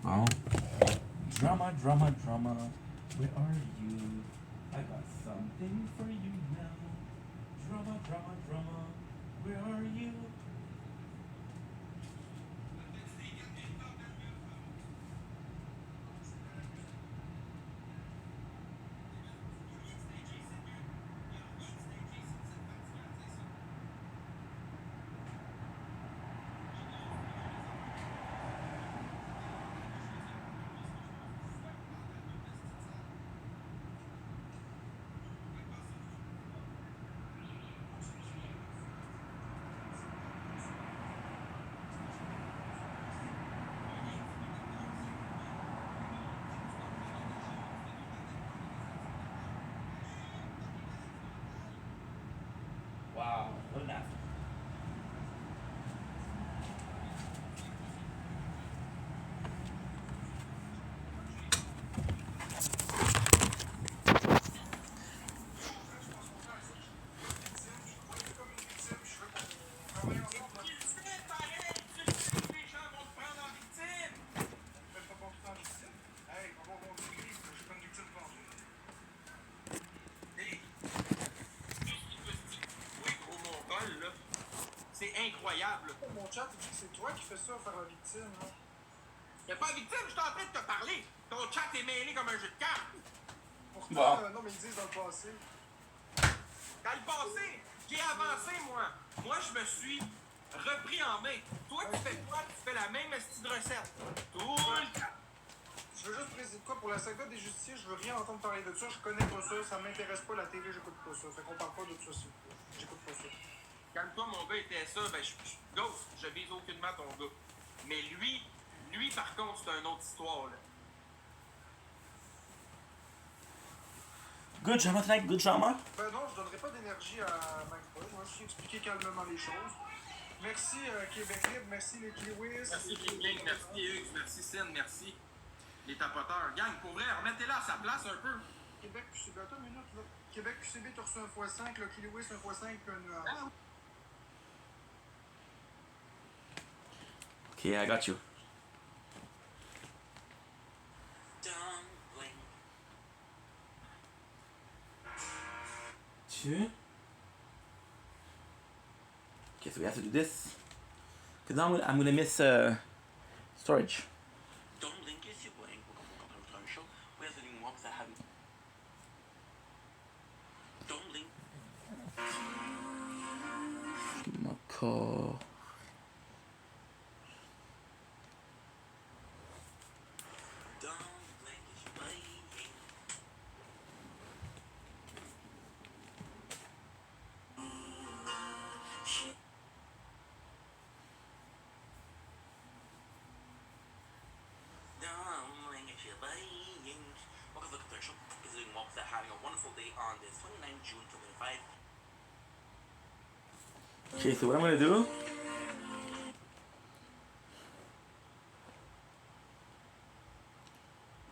Oh. Drama, drama, drama. Where are you? I got something for you now. Drama, drama, drama. Where are you? Wow, what an athlete. C'est incroyable. Mon chat, il dit que c'est toi qui fais ça, faire la victime. Là. Y'a pas de victime, je suis en train de te parler. Ton chat est mêlé comme un jeu de cartes. Pourtant, Bon. non, mais ils disent dans le passé. Dans le passé, j'ai avancé, moi. Moi, je me suis repris en main. Toi, tu fais quoi? Tu fais la même style de recette. Tout le temps. Je veux juste préciser quoi pour la saga des justiciers, je veux rien entendre parler de ça, je connais pas ça, ça m'intéresse pas la télé, j'écoute pas ça. Fait qu'on parle pas de ça, s'il vous plaît. J'écoute pas ça. Calme-toi, mon gars était ça, ben ghost, je vise aucunement ton gars. Mais lui par contre, c'est une autre histoire, là. Good drama tonight, good drama. Ben non, je donnerai pas d'énergie à Mike Boy, moi je suis expliquer calmement les choses. Merci Québec Libre, merci les Kiwis. Merci King Gang, merci Hughes, merci Sin, merci les tapoteurs. Gang, pour vrai, remettez-la à sa place un peu. Québec QCB, attends une minute là. Québec QCB, t'as reçu 1x5, le Kiwis 1x5 puis un nuage. Okay, I got you. Two. Okay, so we have to do this. Because now I'm gonna miss storage. Mako. on this 29th June 2025. Okay, so what I'm gonna do.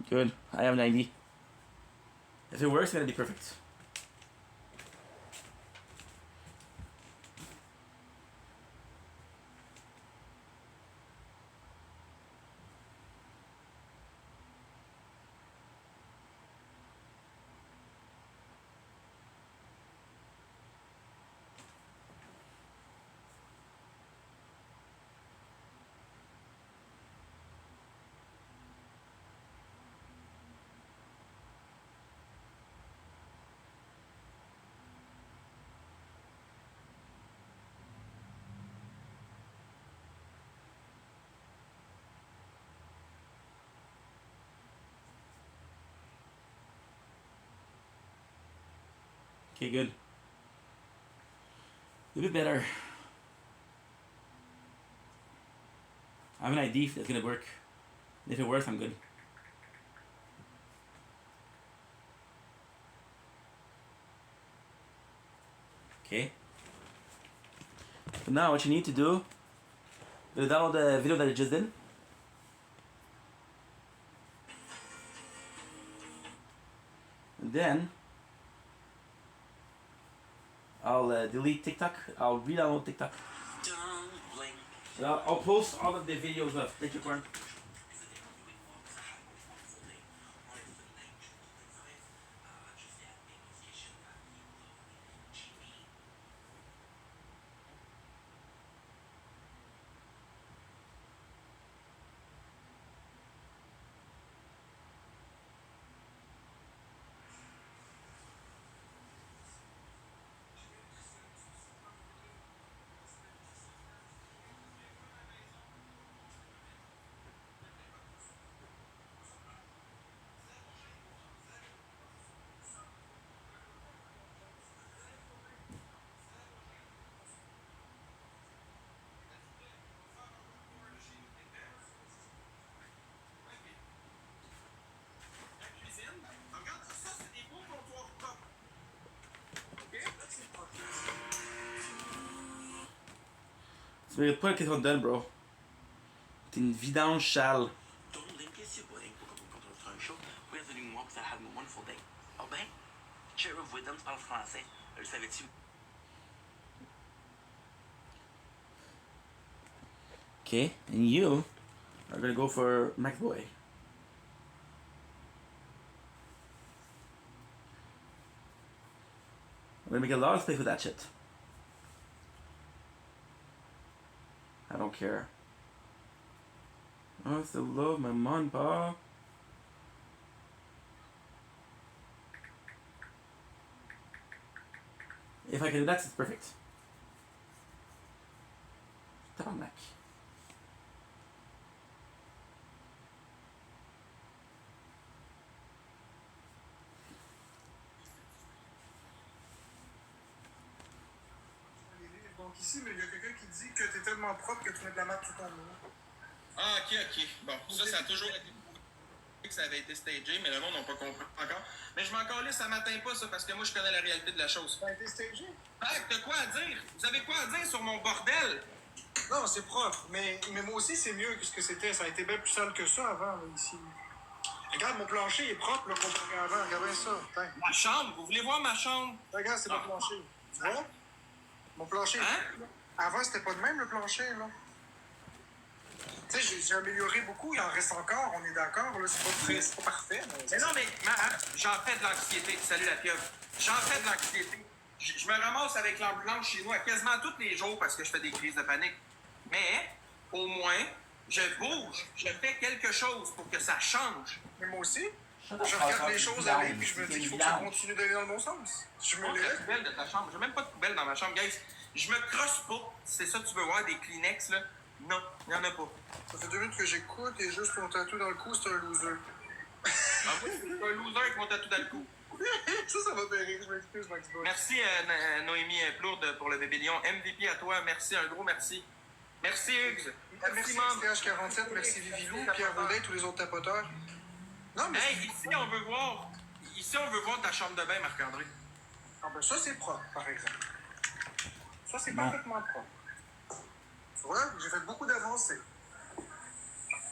Good. I have 90. If it works, it's gonna be perfect. Okay, good. A bit better. I have an idea if that's gonna work. If it works, I'm good. Okay. But now what you need to do is download the video that I just did. And then I'll delete TikTok. I'll re-download TikTok. Don't blink. And I'll post all of the videos of Nature Corn. La cuisine, regarde, ça, c'est des beaux comptoirs propres. OK? Tu mérites pas la question de donne, bro. T'es une vidange sale. Don't blink ici, buddy. Quand on fera un show, vous êtes venu moi que ça have a wonderful day. Oh ben, Sheriff Williams parle français. Le savais-tu? Okay, and you are gonna go for McBoy. I'm gonna make a lot of space with that shit. I don't care. I still love my mom, pa. If I can do that, it's perfect. Tabarnak. Donc ici, mais il y a quelqu'un qui dit que t'es tellement propre que tu mets de la merde tout en haut. Ah, ok. Bon, ça a toujours été prouvé que ça avait été stagé, mais le monde n'a pas compris encore. Mais je m'en calais, ça m'atteint pas, ça, parce que moi, je connais la réalité de la chose. Ça a été stagé? Hey, t'as quoi à dire? Vous avez quoi à dire sur mon bordel? Non, c'est propre. Mais moi aussi, c'est mieux que ce que c'était. Ça a été bien plus sale que ça avant, là, ici. Regarde, mon plancher est propre, là, comparé à avant. Regardez ça. Tiens. Ma chambre? Vous voulez voir ma chambre? Regarde, c'est mon plancher. Tu vois? Mon plancher. Hein? Avant, c'était pas de même, le plancher, là. Tu sais, j'ai amélioré beaucoup. Il en reste encore, on est d'accord. Là, c'est pas parfait. Mais non, mais j'en fais de l'anxiété. Salut la pieuvre. J'en fais de l'anxiété. Je me ramasse avec l'ambulance chez nous quasiment tous les jours parce que je fais des crises de panique. Mais, au moins, je bouge. Je fais quelque chose pour que ça change. Mais moi aussi, je regarde les choses aller puis je me dis qu'il faut que ça continue d'aller dans le bon sens. Je me La lève. poubelle de ta chambre. J'ai même pas de poubelle dans ma chambre, guys. Je me crosse pas. C'est ça que tu veux voir, des Kleenex, là? Non, il n'y en a pas. Ça fait 2 minutes que j'écoute et juste ton tatou dans le cou, c'est un loser. Ah oui, c'est un loser avec mon tatou dans le cou. ça va faire rire, je m'excuse, Max Boy. Merci, Noémie Plourde, pour le bébélion. MVP à toi. Merci, un gros merci. Merci, Hugues. Merci Mom. XTH47, merci Vivilou, Pierre Baudin, tous les autres tapoteurs. Non, mais Hey, ici, on veut voir ta chambre de bain, Marc-André. Ah ben ça, c'est propre, par exemple. Ça, c'est Non. parfaitement propre. Tu vois, j'ai fait beaucoup d'avancées.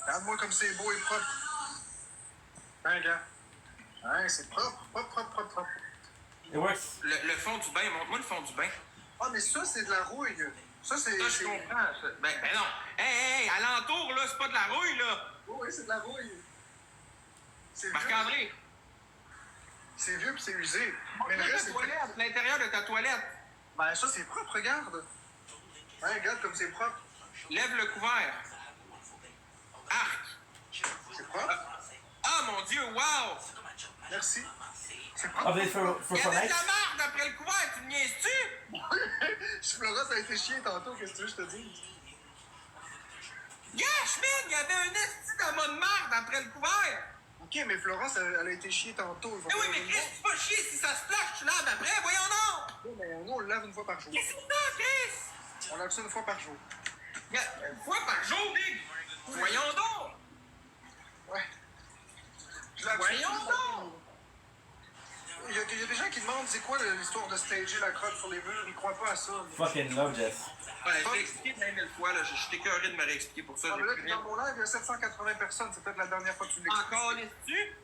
Regarde-moi comme c'est beau et propre. Hein, gars? Hein, c'est propre, propre, propre, propre, propre. It works. Le fond du bain, montre-moi le fond du bain. Ah, mais ça, c'est de la rouille. Ça, c'est... Ça, je comprends. Ça. Ben non. Hey, alentour, là, c'est pas de la rouille, là. Oh, oui, c'est de la rouille. C'est vieux. Marc-André. C'est vieux puis c'est usé. Mais le Ta reste, c'est... toilette, l'intérieur de ta toilette. Ben, ça, c'est propre, regarde. Hein, regarde comme c'est propre. Lève le couvert. Arc. C'est propre. Ah, mon Dieu, wow! Merci. C'est Oh, propre. this for Il y avait de next? la marde après le couvert, tu me niaises-tu? Flora, ça a été chier tantôt, qu'est-ce que tu veux que je te dise? Gosh, man, il y avait un esti d'amas de marde après le couvert. Ok, mais Florence, elle a été chier tantôt. Eh oui, mais Chris, tu pas chier si ça se flash, tu laves après, voyons donc! Oui, mais nous, on le lave une fois par jour. Qu'est-ce que c'est ça, Chris? On lave ça une fois par jour. Une fois par jour, Big! Voyons donc! Ouais. Je lave Voyons ça. donc! Il y a des gens qui demandent c'est quoi l'histoire de stager la crotte sur les murs. Ils croient pas à ça. Fucking love this. Ouais, je l'ai expliqué 20 000 fois, là. Je suis écœuré de me réexpliquer pour ça. Ah, j'ai mais là, plus dans rien. mon live, il y a 780 personnes. C'est peut-être la dernière fois que tu l'expliques. Encore laisses-tu?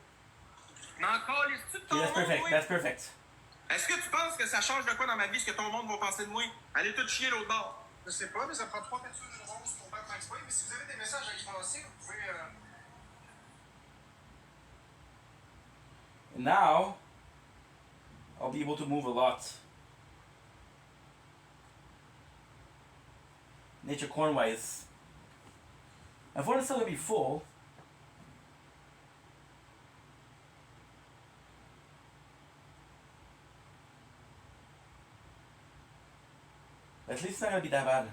Encore laisses-tu de ton Yeah, that's monde, perfect. oui? That's perfect. Est-ce que tu penses que ça change de quoi dans ma vie, ce que ton monde va penser de moi? Allez tout chier l'autre bord. Je sais pas, mais ça prend 3 peintures d'une rose pour battre Max Payne. Mais si vous avez des messages à y passer, vous pouvez... Now, I'll be able to move a lot. Nature corn-wise. If one is still gonna be full, at least it's not gonna be that bad.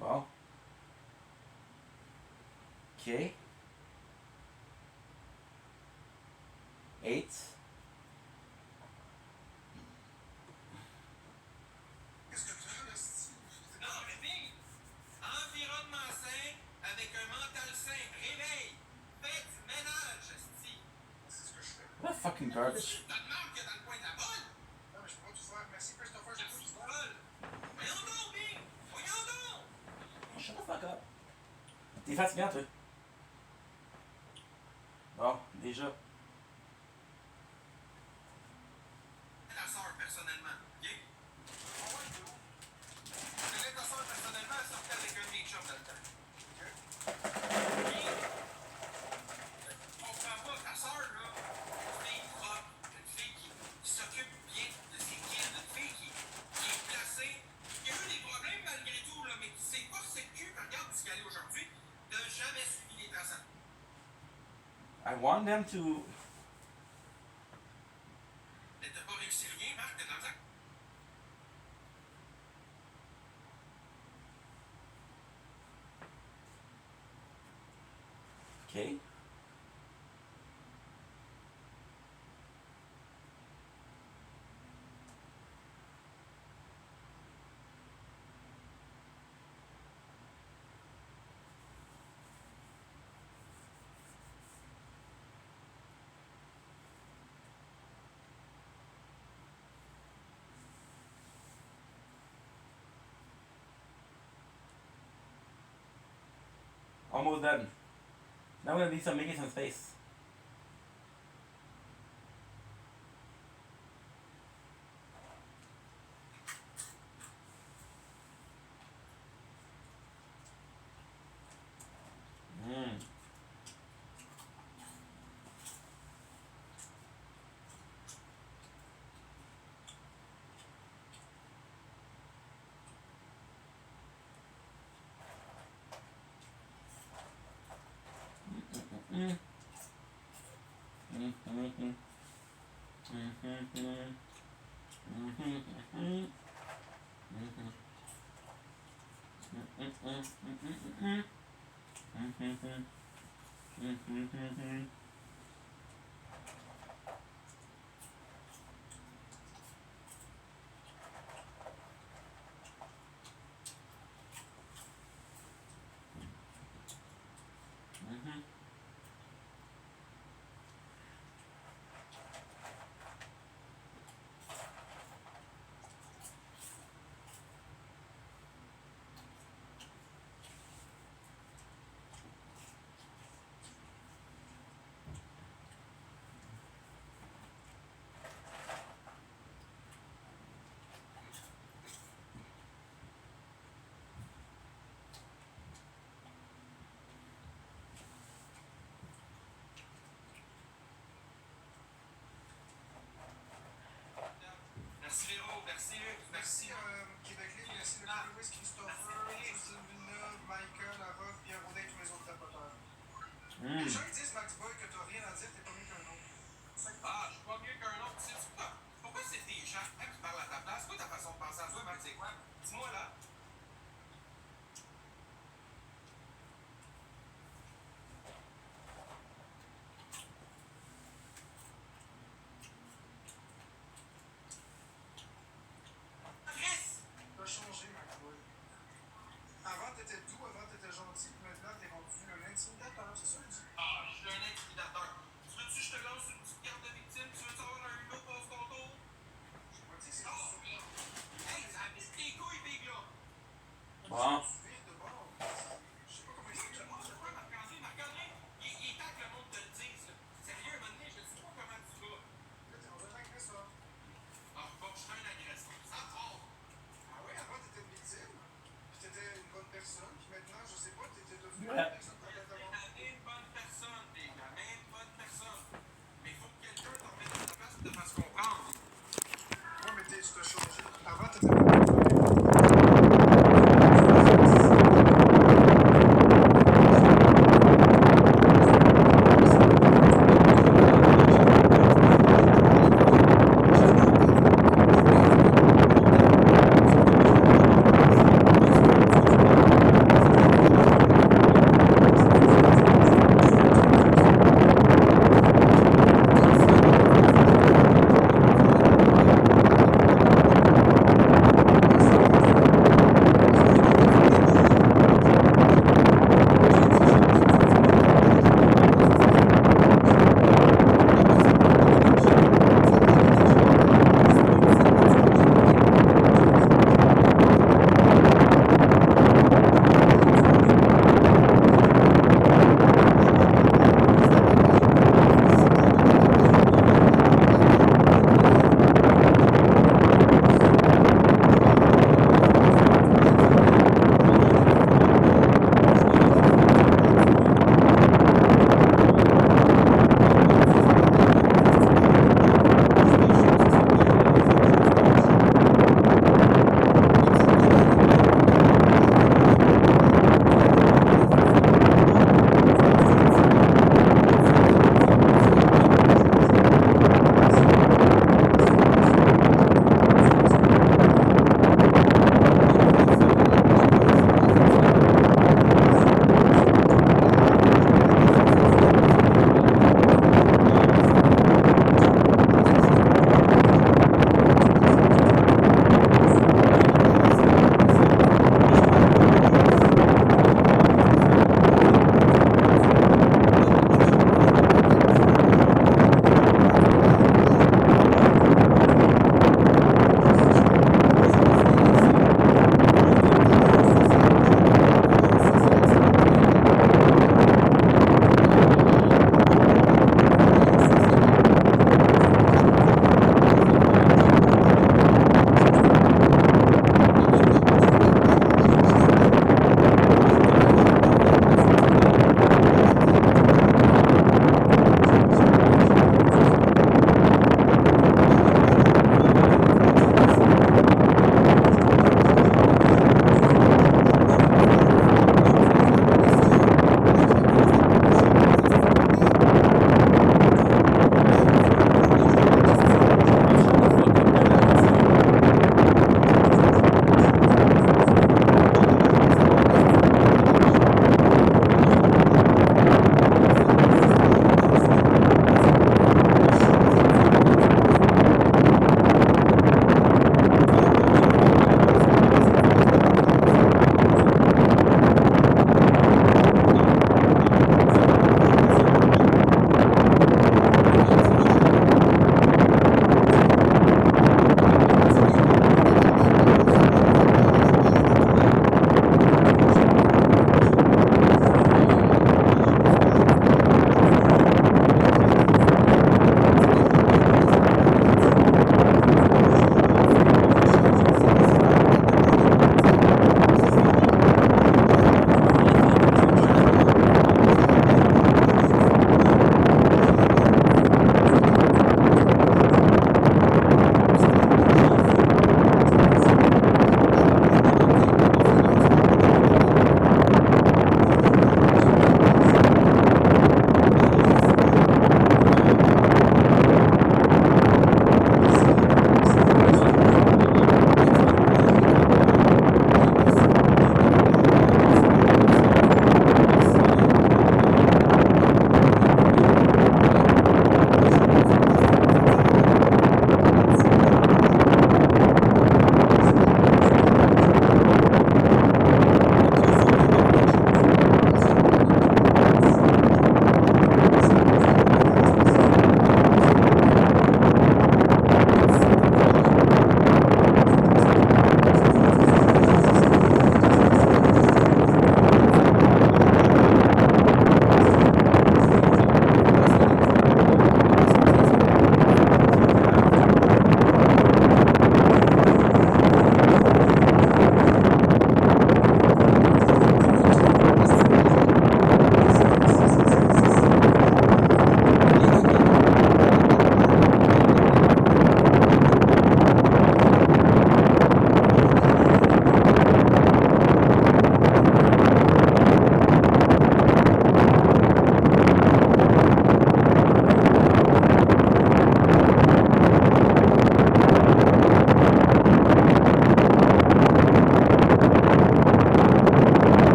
Well. Okay. 8. Qu'est-ce que tu veux, esti? Non, mais Big, environnement sain avec un mental sain. Réveille. Fais du ménage, esti. C'est ce que je fais. What fucking garbage. C'est ta demande qu'il y a dans le coin de la bolle. Non, mais je peux pas tout faire. Merci, Christopher. J'ai Merci, tout tu voles. Voyons donc, Big. Voyons donc. Shut the fuck up. T'es fatiguant, toi. Bon, déjà. Ta soeur, personnellement. OK? Je connais ta soeur personnellement, elle sortait avec un de mes chums dans le temps. Puis, on comprend pas, ta soeur, là, une fille propre, une fille qui s'occupe bien de ses kids, une fille qui est placée, qui a eu des problèmes malgré tout, là, mais qui s'est forcée le cul, regarde ce qu'elle est aujourd'hui, de jamais suivi les traçants. I want them to. Mais t'as pas réussi rien, Marc, t'es dans le sac. Okay. Almost done. Now we're gonna need some making some space. Mm. Mm. Mm-hmm. Mm-hmm. Mm-hmm. Mm-hmm. merci Québec Libre, merci le Lewis, Christopher, Justin Villeneuve, Michael, Larocque, Pierre Audet et tous les autres tapoteurs. Les gens ils disent, Max Boy, que t'as rien à dire, t'es pas mieux qu'un autre. Ah, je suis pas mieux qu'un autre. Tu sais quoi? Pourquoi c'est des gens qui parlent à ta place? C'est quoi ta façon de penser à toi? Ben, c'est quoi? Dis-moi là. Chris! T'as changé, Max Boy. Avant, t'étais doux, avant, t'étais gentil, puis maintenant, t'es rendu un intimidateur, c'est ça, le dit. Ah, je suis un intimidateur.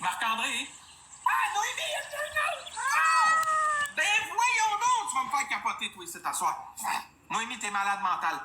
Marc-André? Ah, Noémie, il y a un autre! Ah! Ben voyons donc, tu vas me faire capoter, toi, ici, t'asseoir. Noémie, t'es malade mentale.